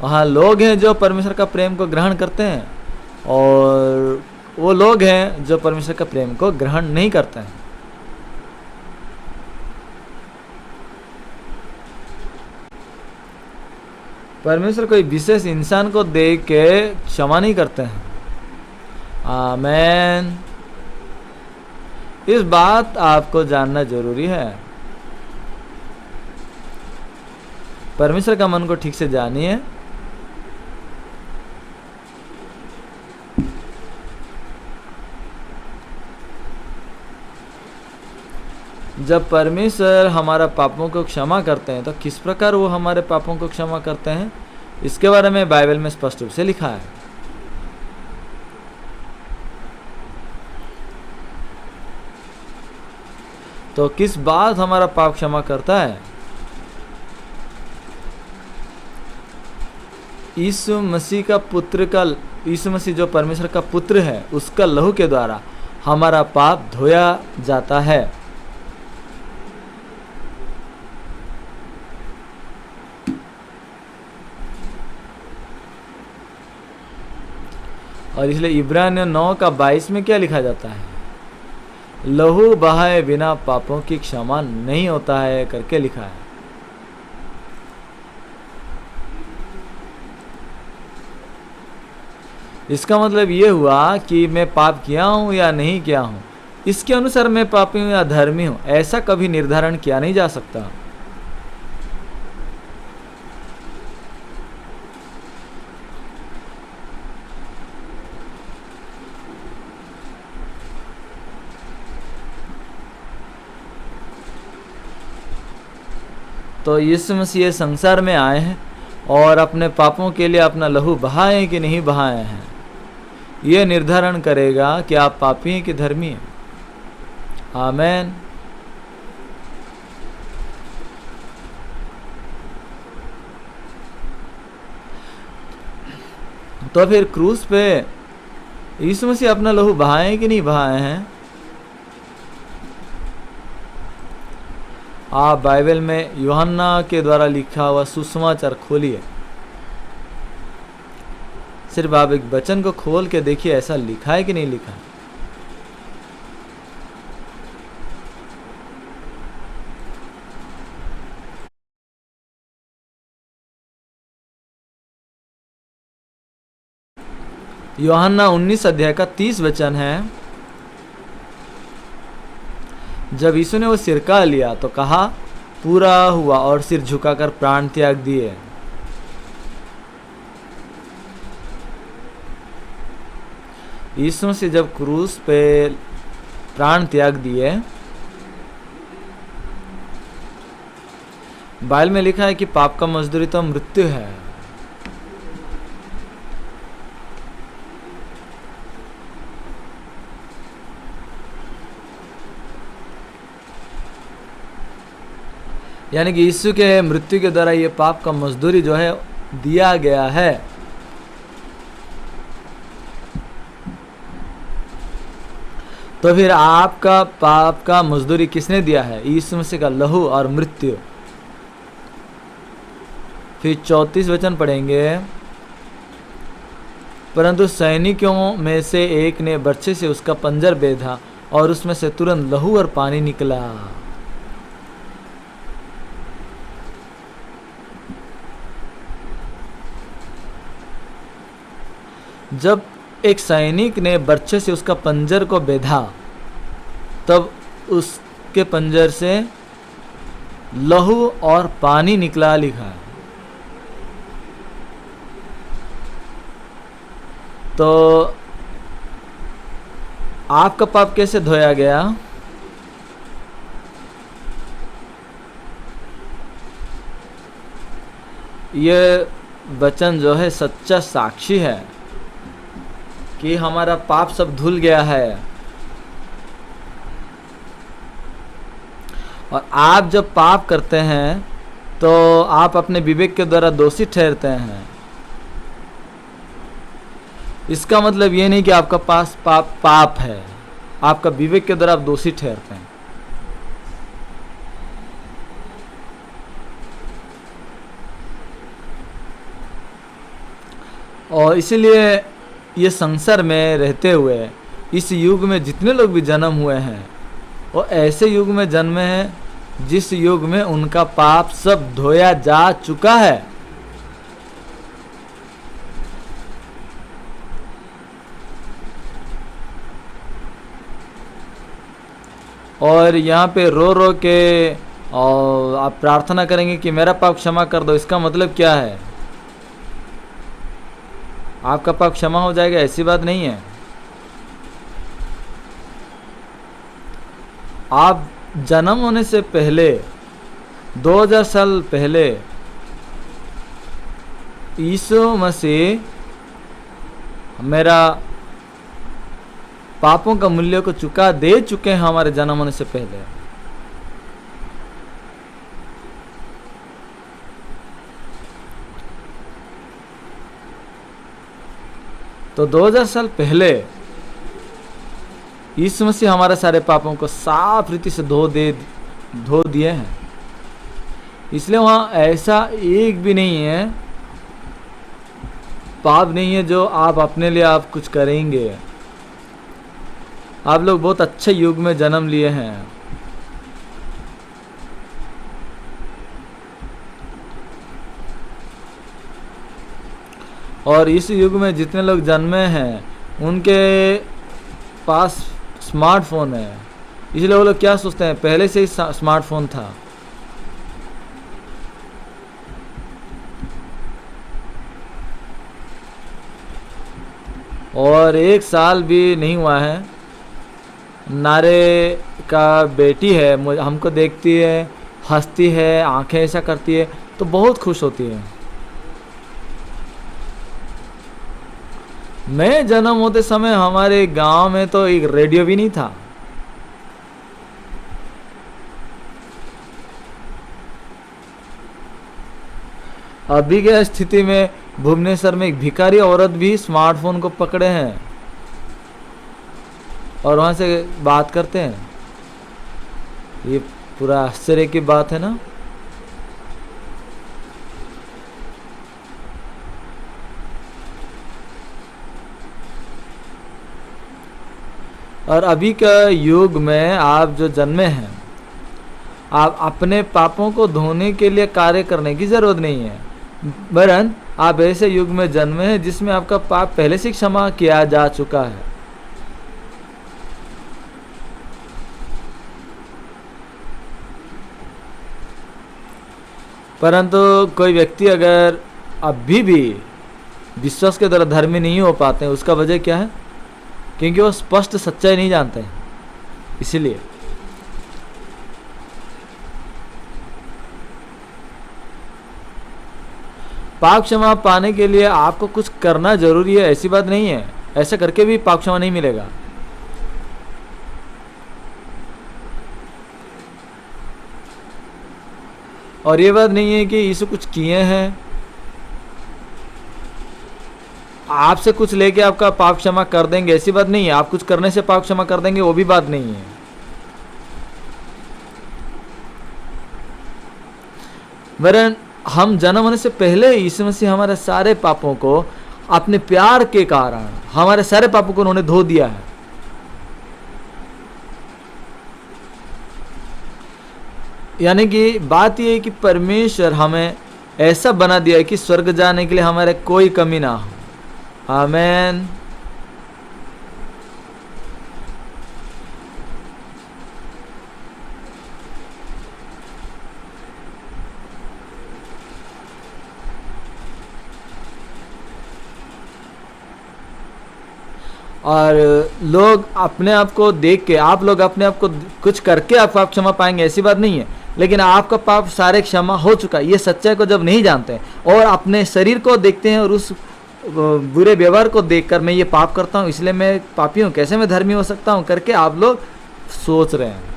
वहाँ लोग हैं जो परमेश्वर का प्रेम को ग्रहण करते हैं, और वो लोग हैं जो परमेश्वर का प्रेम को ग्रहण नहीं करते हैं। परमेश्वर कोई विशेष इंसान को देख के क्षमा नहीं करते हैं। आमेन। इस बात आपको जानना जरूरी है। परमेश्वर का मन को ठीक से जानिए। जब परमेश्वर हमारा पापों को क्षमा करते हैं, तो किस प्रकार वो हमारे पापों को क्षमा करते हैं, इसके बारे में बाइबल में स्पष्ट रूप से लिखा है। तो किस बात हमारा पाप क्षमा करता है? यीशु मसीह का पुत्र का, यीशु मसीह जो परमेश्वर का पुत्र है, उसका लहू के द्वारा हमारा पाप धोया जाता है। और इसलिए इब्रानियों 9:22 में क्या लिखा जाता है? लहू बहाए बिना पापों की क्षमा नहीं होता है करके लिखा है। इसका मतलब ये हुआ कि मैं पाप किया हूं या नहीं किया हूं, इसके अनुसार मैं पापी हूं या धर्मी हूं, ऐसा कभी निर्धारण किया नहीं जा सकता। तो यीशु मसीह संसार में आए हैं और अपने पापों के लिए अपना लहू बहाए कि नहीं बहाए हैं, ये निर्धारण करेगा कि आप पापी हैं कि धर्मी हैं। आमेन। तो फिर क्रूस पे यीशु मसीह अपना लहू बहाए कि नहीं बहाए हैं? आप बाइबल में यूहन्ना के द्वारा लिखा हुआ सुसमाचार खोलिए। सिर्फ आप एक वचन को खोल के देखिए, ऐसा लिखा है कि नहीं लिखा। यूहन्ना 19 अध्याय का 30 वचन है। जब यीशु ने वो सिरका लिया तो कहा, पूरा हुआ, और सिर झुकाकर प्राण त्याग दिए। यीशु से जब क्रूस पे प्राण त्याग दिए, बाइबल में लिखा है कि पाप का मजदूरी तो मृत्यु है। यानी कि यीशु के मृत्यु के द्वारा ये पाप का मजदूरी जो है दिया गया है। तो फिर आपका पाप का मजदूरी किसने दिया है? यीशु मसीह का लहू और मृत्यु। फिर 34 वचन पढ़ेंगे। परंतु सैनिकों में से एक ने बर्छे से उसका पंजर बेधा और उसमें से तुरंत लहू और पानी निकला। जब एक सैनिक ने बर्छे से उसका पंजर को बेधा, तब उसके पंजर से लहू और पानी निकला लिखा है। तो आपका पाप कैसे धोया गया? ये वचन जो है सच्चा साक्षी है कि हमारा पाप सब धुल गया है। और आप जब पाप करते हैं तो आप अपने विवेक के द्वारा दोषी ठहरते हैं। इसका मतलब ये नहीं कि आपका पास पाप है, आपका विवेक के द्वारा आप दोषी ठहरते हैं। और इसीलिए ये संसार में रहते हुए इस युग में जितने लोग भी जन्म हुए हैं वो ऐसे युग में जन्मे हैं जिस युग में उनका पाप सब धोया जा चुका है। और यहाँ पे रो रो के और आप प्रार्थना करेंगे कि मेरा पाप क्षमा कर दो, इसका मतलब क्या है? आपका पाप क्षमा हो जाएगा ऐसी बात नहीं है। आप जन्म होने से पहले 2000 साल पहले यीशु मसीह मेरा पापों का मूल्य को चुका दे चुके हैं हमारे जन्म होने से पहले। तो 2000 साल पहले यीशु मसीह हमारे सारे पापों को साफ रीति से धो दिए हैं। इसलिए वहाँ ऐसा एक भी नहीं है, पाप नहीं है जो आप अपने लिए आप कुछ करेंगे। आप लोग बहुत अच्छे युग में जन्म लिए हैं। और इस युग में जितने लोग जन्मे हैं उनके पास स्मार्टफोन है। इसलिए वो लोग क्या सोचते हैं, पहले से ही स्मार्टफोन था। और 1 साल भी नहीं हुआ है, नारे का बेटी है, हमको देखती है, हंसती है, आंखें ऐसा करती है तो बहुत खुश होती है। मैं जन्म होते समय हमारे गांव में तो एक रेडियो भी नहीं था। अभी के स्थिति में भुवनेश्वर में एक भिखारी औरत भी स्मार्टफोन को पकड़े हैं और वहां से बात करते हैं। ये पूरा आश्चर्य की बात है ना। और अभी का युग में आप जो जन्मे हैं, आप अपने पापों को धोने के लिए कार्य करने की जरूरत नहीं है, वरन आप ऐसे युग में जन्मे हैं जिसमें आपका पाप पहले से क्षमा किया जा चुका है। परंतु कोई व्यक्ति अगर अभी भी विश्वास के द्वारा धर्मी नहीं हो पाते हैं, उसका वजह क्या है? क्योंकि वो स्पष्ट सच्चाई नहीं जानते हैं। इसीलिए पाप क्षमा पाने के लिए आपको कुछ करना जरूरी है, ऐसी बात नहीं है। ऐसा करके भी पाप क्षमा नहीं मिलेगा। और ये बात नहीं है कि यीशु कुछ किए हैं, आपसे कुछ लेके आपका पाप क्षमा कर देंगे, ऐसी बात नहीं है। आप कुछ करने से पाप क्षमा कर देंगे, वो भी बात नहीं है। वरन हम जन्म होने से पहले यीशु मसीह हमारे सारे पापों को अपने प्यार के कारण, हमारे सारे पापों को उन्होंने धो दिया है। यानी कि बात यह है कि परमेश्वर हमें ऐसा बना दिया है कि स्वर्ग जाने के लिए हमारे कोई कमी ना हो। आमीन। और लोग अपने आप को देख के, आप लोग अपने आप को कुछ करके आप पाप क्षमा पाएंगे ऐसी बात नहीं है, लेकिन आपका पाप सारे क्षमा हो चुका है। ये सच्चाई को जब नहीं जानते हैं और अपने शरीर को देखते हैं और उस बुरे व्यवहार को देखकर मैं ये पाप करता हूँ इसलिए मैं पापी हूँ, कैसे मैं धर्मी हो सकता हूँ करके आप लोग सोच रहे हैं।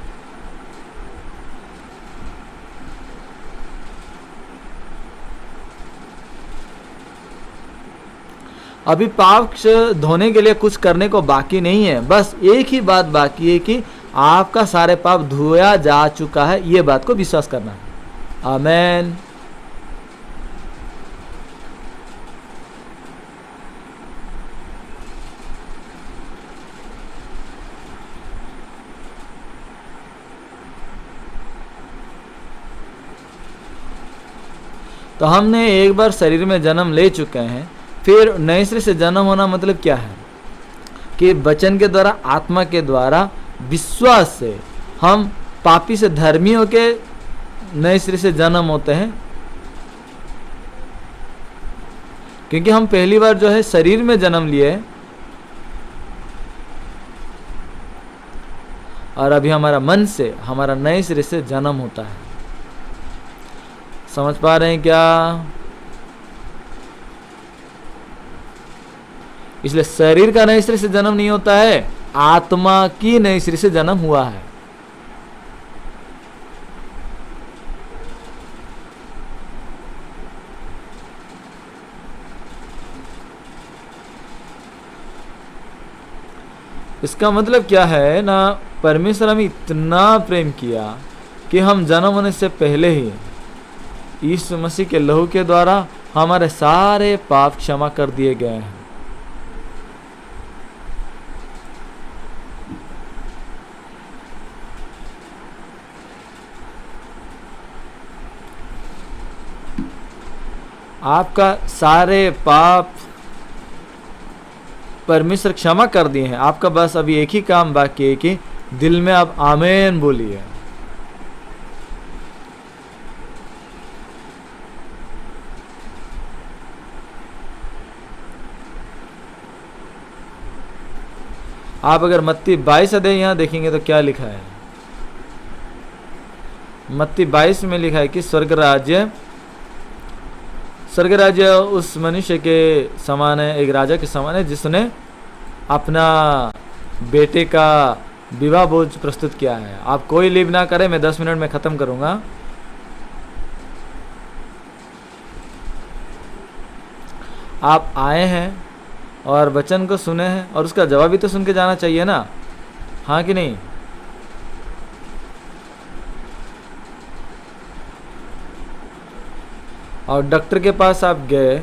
अभी पाप धोने के लिए कुछ करने को बाकी नहीं है, बस एक ही बात बाकी है कि आपका सारे पाप धोया जा चुका है, ये बात को विश्वास करना है। आमेन। तो हमने एक बार शरीर में जन्म ले चुके हैं, फिर नए सिरे से जन्म होना मतलब क्या है कि वचन के द्वारा, आत्मा के द्वारा, विश्वास से हम पापी से धर्मी होके नए सिरे से जन्म होते हैं। क्योंकि हम पहली बार जो है शरीर में जन्म लिए और अभी हमारा मन से, हमारा नए सिरे से जन्म होता है। समझ पा रहे हैं क्या? इसलिए शरीर का नए सिरे से जन्म नहीं होता है, आत्मा की नए सिरे से जन्म हुआ है। इसका मतलब क्या है ना, परमेश्वर हमें इतना प्रेम किया कि हम जन्म होने से पहले ही यीशु मसीह के लहू के द्वारा हमारे सारे पाप क्षमा कर दिए गए हैं। आपका सारे पाप परमेश्वर क्षमा कर दिए हैं। आपका बस अभी एक ही काम बाकी है कि दिल में आप आमीन बोलिए। आप अगर मत्ती 22 अध्याय यहाँ देखेंगे तो क्या लिखा है? मत्ती 22 में लिखा है कि स्वर्ग राज्य उस मनुष्य के समान है, एक राजा के समान है जिसने अपना बेटे का विवाह भोज प्रस्तुत किया है। आप कोई लीव ना करें, मैं 10 मिनट में ख़त्म करूँगा। आप आए हैं और वचन को सुने हैं और उसका जवाब भी तो सुन के जाना चाहिए ना, हाँ कि नहीं? और डॉक्टर के पास आप गए,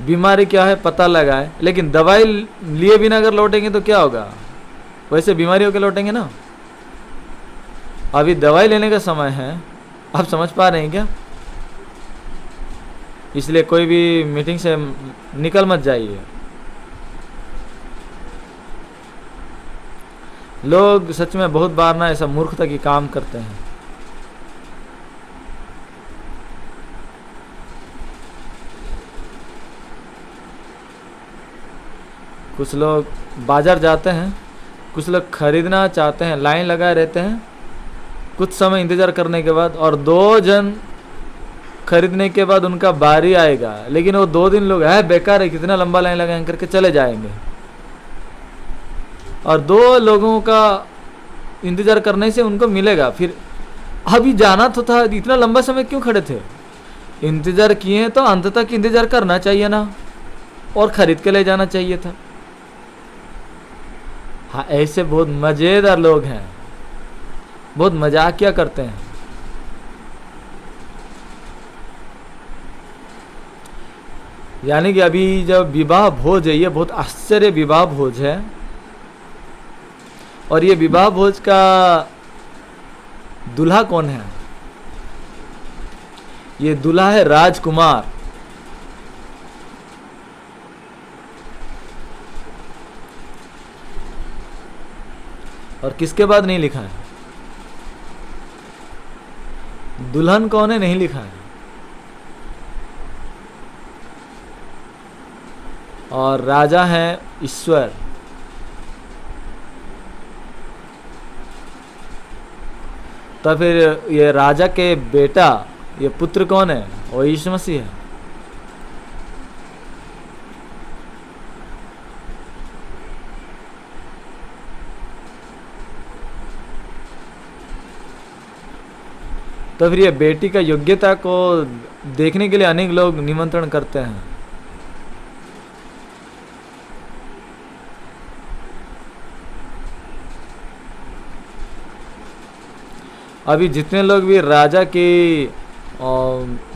बीमारी क्या है पता लगाए, लेकिन दवाई लिए बिना अगर लौटेंगे तो क्या होगा? वैसे बीमारी होकर लौटेंगे ना। अभी दवाई लेने का समय है, आप समझ पा रहे हैं क्या? इसलिए कोई भी मीटिंग से निकल मत जाइए। लोग सच में बहुत बार ना ऐसा मूर्खता की काम करते हैं। कुछ लोग बाजार जाते हैं, कुछ लोग खरीदना चाहते हैं, लाइन लगाए रहते हैं, कुछ समय इंतज़ार करने के बाद, और 2 जन खरीदने के बाद उनका बारी आएगा, लेकिन वो 2 दिन लोग है बेकार है, कितना लंबा लाइन लगाए करके चले जाएंगे। और 2 लोगों का इंतज़ार करने से उनको मिलेगा। फिर अभी जाना तो था, इतना लंबा समय क्यों खड़े थे? इंतज़ार किए तो अंत तक इंतज़ार करना चाहिए ना, और ख़रीद के ले जाना चाहिए था। हाँ, ऐसे बहुत मज़ेदार लोग हैं, बहुत मजाकिया करते हैं। यानी कि अभी जब विवाह भोज है, ये बहुत आश्चर्य विवाह भोज है, और ये विवाह भोज का दूल्हा कौन है? ये दूल्हा है राजकुमार। और किसके बाद नहीं लिखा है? दुल्हन कौन है नहीं लिखा है। और राजा है ईश्वर। तो फिर ये राजा के बेटा, ये पुत्र कौन है? वो यीशु मसीह है। तो फिर ये बेटी का योग्यता को देखने के लिए अनेक लोग निमंत्रण करते हैं। अभी जितने लोग भी राजा की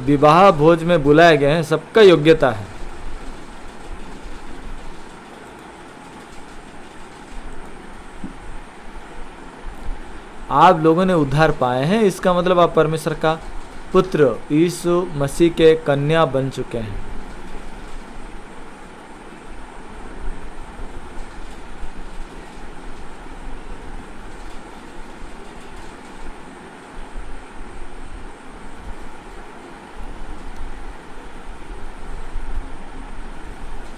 विवाह भोज में बुलाए गए हैं, सबका योग्यता है। आप लोगों ने उद्धार पाए हैं, इसका मतलब आप परमेश्वर का पुत्र यीशु मसीह के कन्या बन चुके हैं।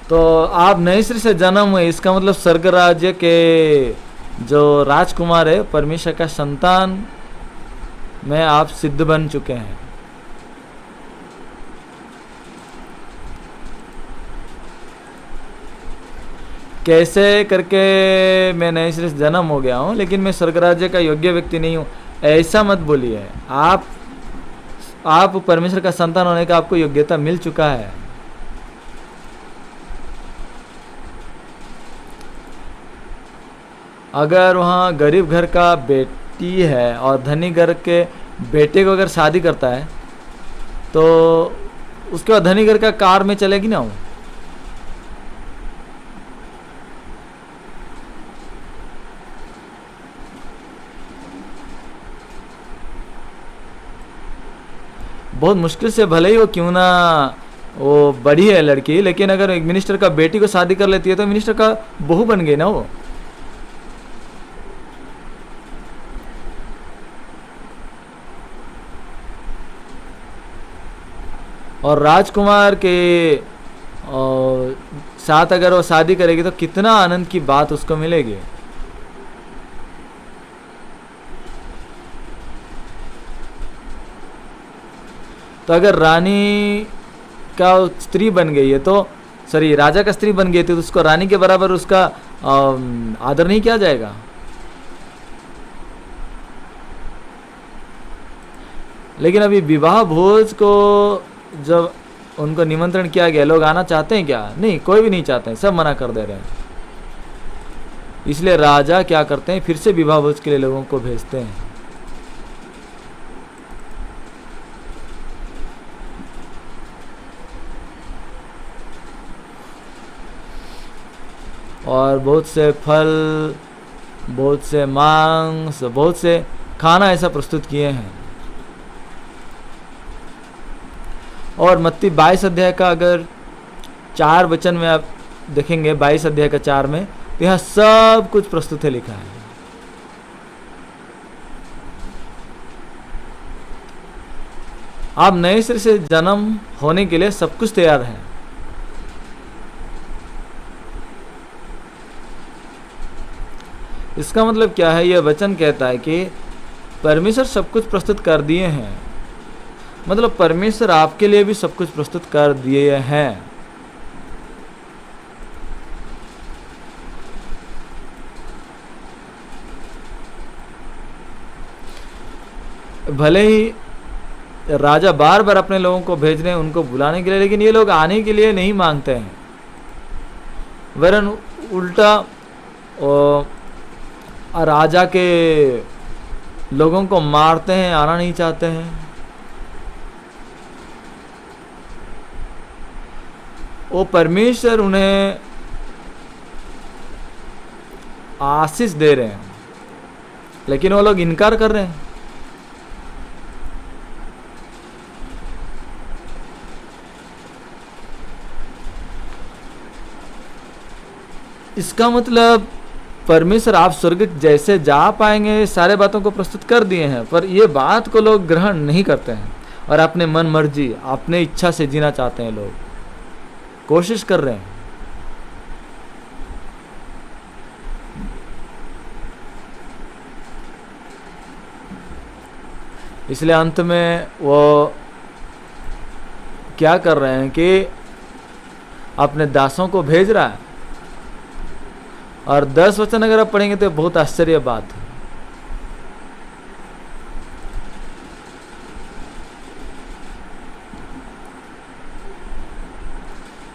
तो आप नए सिरे से जन्म हुए, इसका मतलब स्वर्ग राज्य के जो राजकुमार है, परमेश्वर का संतान में आप सिद्ध बन चुके हैं। कैसे करके मैं नए सिरे से जन्म हो गया हूँ, लेकिन मैं स्वर्ग राज्य का योग्य व्यक्ति नहीं हूँ, ऐसा मत बोलिए। आप परमेश्वर का संतान होने का आपको योग्यता मिल चुका है। अगर वहाँ गरीब घर का बेटी है और धनी घर के बेटे को अगर शादी करता है, तो उसके बाद धनी घर का कार में चलेगी ना वो। बहुत मुश्किल से, भले ही वो क्यों ना वो बड़ी है लड़की, लेकिन अगर एक मिनिस्टर का बेटी को शादी कर लेती है तो मिनिस्टर का बहू बन गई ना वो। और राजकुमार के साथ अगर वो शादी करेगी तो कितना आनंद की बात उसको मिलेगी। तो अगर रानी का स्त्री बन गई है तो, सॉरी, राजा का स्त्री बन गई थी, तो उसको रानी के बराबर उसका आदर नहीं किया जाएगा। लेकिन अभी विवाह भोज को जब उनको निमंत्रण किया गया, लोग आना चाहते हैं क्या? नहीं, कोई भी नहीं चाहते हैं, सब मना कर दे रहे हैं। इसलिए राजा क्या करते हैं, फिर से विवाह भोज के लिए लोगों को भेजते हैं। और बहुत से फल, बहुत से मांस, बहुत से खाना ऐसा प्रस्तुत किए हैं। और मत्ती 22 अध्याय का अगर 4 वचन में आप देखेंगे, 22 अध्याय का 4 में, तो यहाँ सब कुछ प्रस्तुत है, लिखा है। आप नए सिरे से जन्म होने के लिए सब कुछ तैयार है। इसका मतलब क्या है? यह वचन कहता है कि परमेश्वर सब कुछ प्रस्तुत कर दिए हैं, मतलब परमेश्वर आपके लिए भी सब कुछ प्रस्तुत कर दिए हैं। भले ही राजा बार बार अपने लोगों को भेज रहे हैं उनको बुलाने के लिए, लेकिन ये लोग आने के लिए नहीं मांगते हैं, वरन उल्टा राजा के लोगों को मारते हैं, आना नहीं चाहते हैं। वो परमेश्वर उन्हें आशीष दे रहे हैं, लेकिन वो लोग इनकार कर रहे हैं। इसका मतलब परमेश्वर आप स्वर्ग जैसे जा पाएंगे, सारे बातों को प्रस्तुत कर दिए हैं, पर ये बात को लोग ग्रहण नहीं करते हैं और अपने मन मर्जी, अपने इच्छा से जीना चाहते हैं। लोग कोशिश कर रहे हैं। इसलिए अंत में वो क्या कर रहे हैं कि अपने दासों को भेज रहा है। और 10 वचन अगर आप पढ़ेंगे तो बहुत आश्चर्य बात है।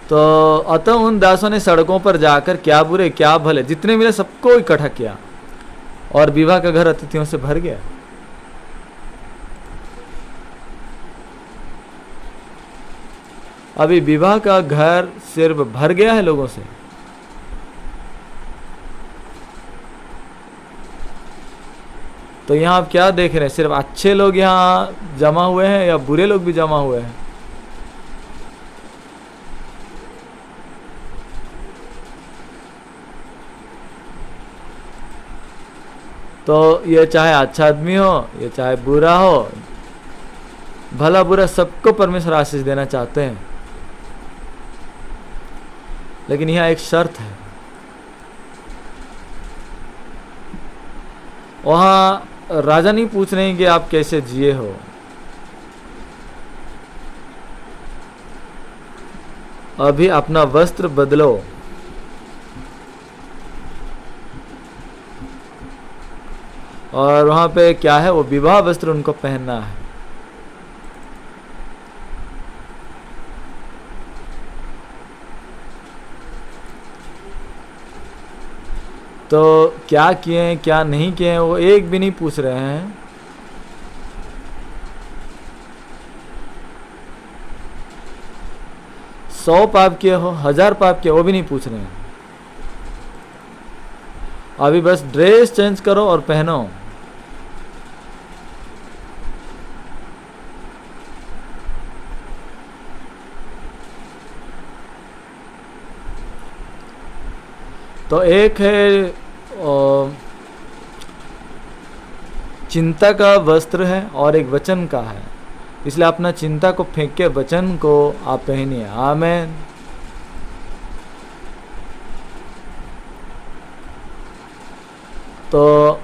तो अतः उन दासों ने सड़कों पर जाकर क्या बुरे क्या भले जितने मिले सबको इकट्ठा किया और विवाह का घर अतिथियों से भर गया। अभी विवाह का घर सिर्फ भर गया है लोगों से। तो यहाँ आप क्या देख रहे हैं, सिर्फ अच्छे लोग यहाँ जमा हुए हैं या बुरे लोग भी जमा हुए हैं? तो ये चाहे अच्छा आदमी हो, ये चाहे बुरा हो, भला बुरा सबको परमेश्वर आशीष देना चाहते हैं। लेकिन यहाँ एक शर्त है, वहां राजा नहीं पूछ रहे हैं कि आप कैसे जिए हो। अभी अपना वस्त्र बदलो। और वहां पे क्या है, वो विवाह वस्त्र उनको पहनना है। तो क्या किए क्या नहीं किए वो एक भी नहीं पूछ रहे हैं। सौ पाप किए हो, 1000 पाप किए, वो भी नहीं पूछ रहे हैं। अभी बस ड्रेस चेंज करो और पहनो। तो एक है चिंता का वस्त्र है और एक वचन का है। इसलिए अपना चिंता को फेंक के वचन को आप पहनिए। आमीन। तो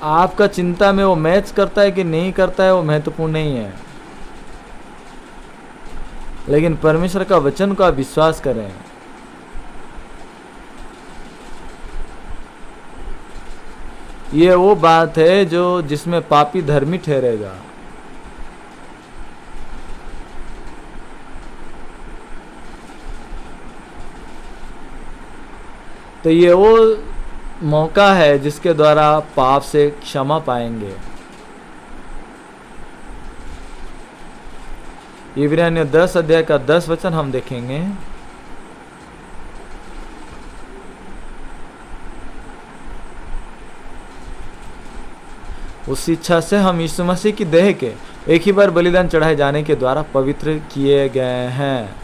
आपका चिंता में वो मैच करता है कि नहीं करता है वो महत्वपूर्ण नहीं है, लेकिन परमेश्वर का वचन को आप विश्वास करें। ये वो बात है जो जिसमें पापी धर्मी ठहरेगा। तो ये वो मौका है जिसके द्वारा पाप से क्षमा पाएंगे। इब्रानियों 10 अध्याय का 10 वचन हम देखेंगे। उस इच्छा से हम यीशु मसीह की देह के एक ही बार बलिदान चढ़ाए जाने के द्वारा पवित्र किए गए हैं।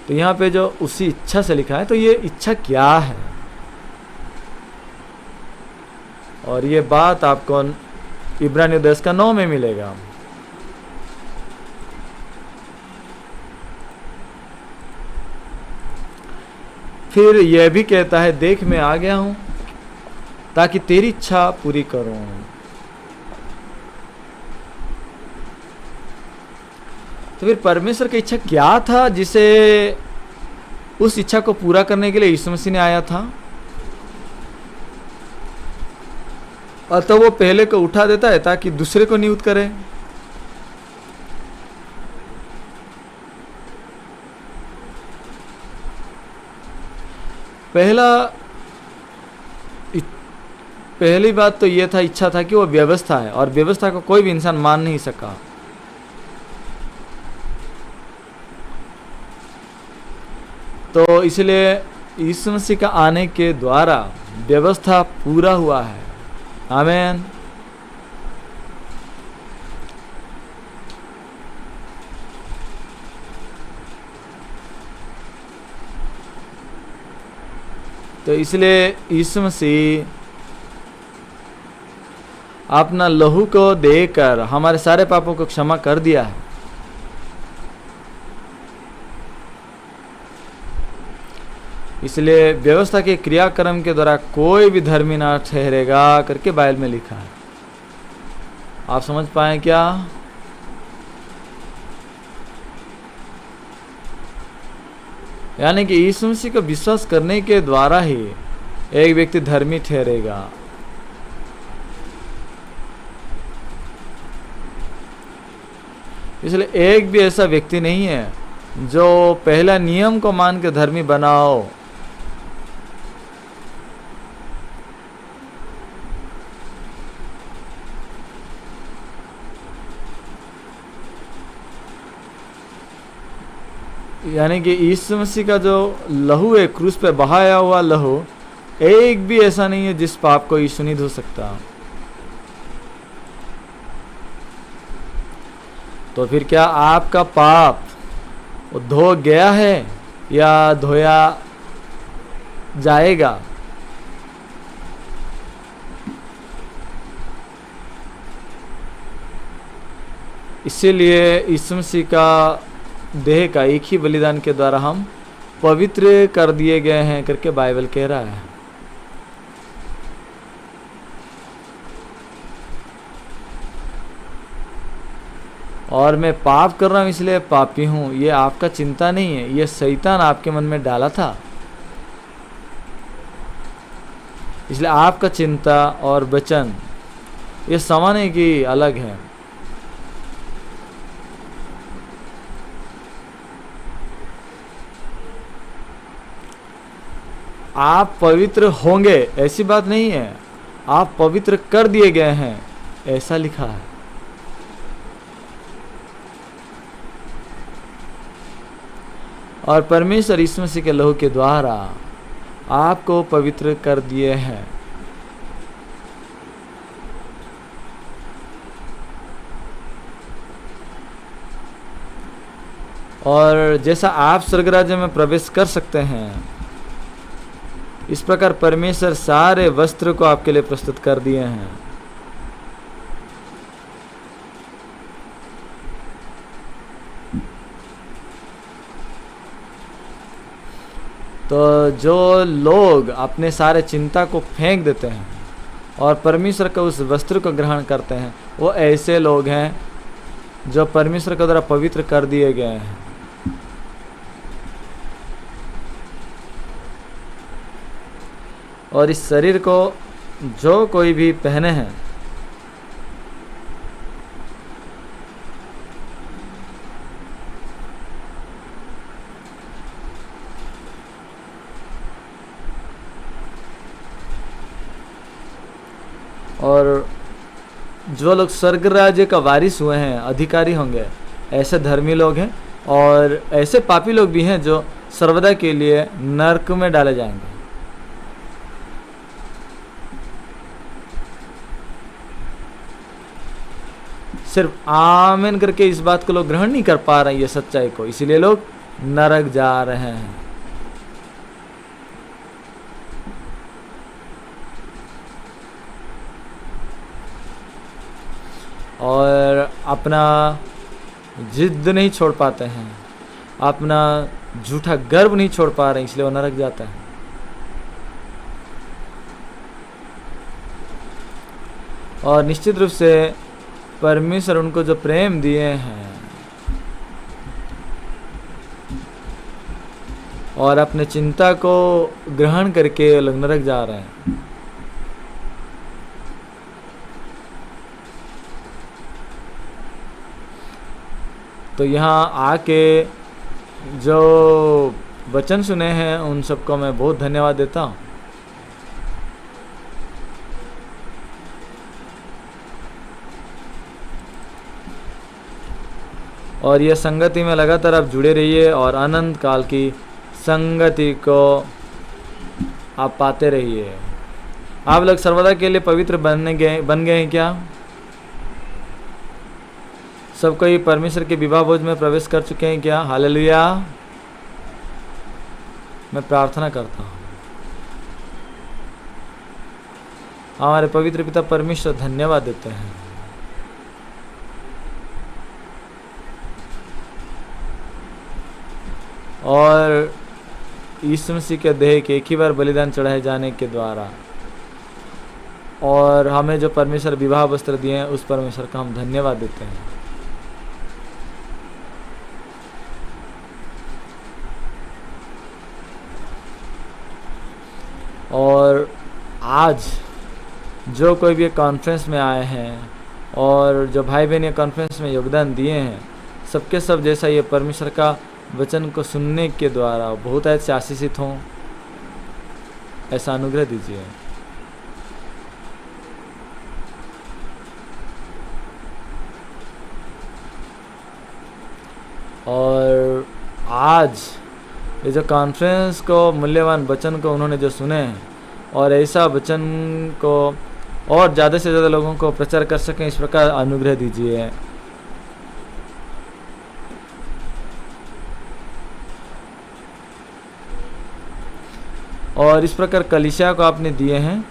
तो यहाँ पे जो उसी इच्छा से लिखा है, तो ये इच्छा क्या है? और ये बात आपको इब्रानियों 10 का 9 में मिलेगा। फिर यह भी कहता है, देख मैं आ गया हूं ताकि तेरी इच्छा पूरी करूं। तो फिर परमेश्वर की इच्छा क्या था जिसे उस इच्छा को पूरा करने के लिए यीशु मसीह ने आया था? अतः वो पहले को उठा देता है ताकि दूसरे को नियुक्त करे। पहली बात तो यह था, इच्छा था कि वो व्यवस्था है और व्यवस्था को कोई भी इंसान मान नहीं सका। तो इसलिए यीशु मसीह का आने के द्वारा व्यवस्था पूरा हुआ है। आमीन। तो इसलिए यीशु मसीह अपना लहू को देकर हमारे सारे पापों को क्षमा कर दिया है। इसलिए व्यवस्था के क्रियाक्रम के द्वारा कोई भी धर्मी ना ठहरेगा करके बाइबल में लिखा है। आप समझ पाए क्या? यानी कि यीशु मसीह का विश्वास करने के द्वारा ही एक व्यक्ति धर्मी ठहरेगा। इसलिए एक भी ऐसा व्यक्ति नहीं है जो पहला नियम को मान के धर्मी बनाओ। यानी कि यीशु मसीह का जो लहू है, क्रूस पे बहाया हुआ लहू, एक भी ऐसा नहीं है जिस पाप को यीशु नहीं धो सकता। तो फिर क्या आपका पाप धो गया है या धोया जाएगा? इसीलिए यीशु मसीह का देह का एक ही बलिदान के द्वारा हम पवित्र कर दिए गए हैं करके बाइबल कह रहा है। और मैं पाप कर रहा हूं इसलिए पापी हूं, ये आपका चिंता नहीं है, ये शैतान आपके मन में डाला था। इसलिए आपका चिंता और वचन ये समान है कि अलग है। आप पवित्र होंगे ऐसी बात नहीं है, आप पवित्र कर दिए गए हैं ऐसा लिखा है। और परमेश्वर यीशु मसीह के लहू के द्वारा आपको पवित्र कर दिए हैं। और जैसा आप स्वर्ग राज्य में प्रवेश कर सकते हैं, इस प्रकार परमेश्वर सारे वस्त्र को आपके लिए प्रस्तुत कर दिए हैं। तो जो लोग अपने सारे चिंता को फेंक देते हैं और परमेश्वर के उस वस्त्र को ग्रहण करते हैं, वो ऐसे लोग हैं जो परमेश्वर के द्वारा पवित्र कर दिए गए हैं। और इस शरीर को जो कोई भी पहने हैं, और जो लोग स्वर्ग राज्य का वारिस हुए हैं, अधिकारी होंगे, ऐसे धर्मी लोग हैं। और ऐसे पापी लोग भी हैं जो सर्वदा के लिए नरक में डाले जाएंगे। सिर्फ आमीन करके इस बात को लोग ग्रहण नहीं कर पा रहे हैं, ये सच्चाई को, इसीलिए लोग नरक जा रहे हैं। और अपना जिद नहीं छोड़ पाते हैं, अपना झूठा गर्व नहीं छोड़ पा रहे हैं, इसलिए वो नरक जाता है। और निश्चित रूप से परमेश्वर उनको जो प्रेम दिए हैं और अपने चिंता को ग्रहण करके लोग नरक जा रहे हैं। तो यहाँ आके जो वचन सुने हैं उन सबको मैं बहुत धन्यवाद देता हूँ। और ये संगति में लगातार आप जुड़े रहिए और अनंत काल की संगति को आप पाते रहिए। आप लोग सर्वदा के लिए पवित्र बन गए हैं क्या? सब कोई परमेश्वर के विवाह भोज में प्रवेश कर चुके हैं क्या? हालेलुया। मैं प्रार्थना करता हूँ, हमारे पवित्र पिता परमेश्वर धन्यवाद देते हैं और यीशु मसीह के देह के एक ही बार बलिदान चढ़ाए जाने के द्वारा और हमें जो परमेश्वर विवाह वस्त्र दिए हैं उस परमेश्वर का हम धन्यवाद देते हैं। और आज जो कोई भी कॉन्फ्रेंस में आए हैं और जो भाई बहन ये कॉन्फ्रेंस में योगदान दिए हैं, सबके सब जैसा ये परमेश्वर का वचन को सुनने के द्वारा बहुत ऐसे आशीषित हों, ऐसा अनुग्रह दीजिए। और आज ये जो कॉन्फ्रेंस को मूल्यवान वचन को उन्होंने जो सुने हैं और ऐसा वचन को और ज़्यादा से ज़्यादा लोगों को प्रचार कर सकें, इस प्रकार अनुग्रह दीजिए। और इस प्रकार कलीसिया को आपने दिए हैं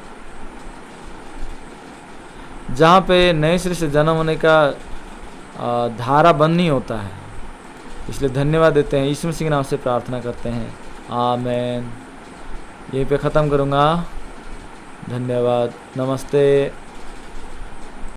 जहाँ पे नए सिरे से जन्म होने का धारा बंद नहीं होता है, इसलिए धन्यवाद देते हैं। यीशु मसीह के नाम से प्रार्थना करते हैं, आमीन। यहीं पे ख़त्म करूँगा। धन्यवाद, नमस्ते।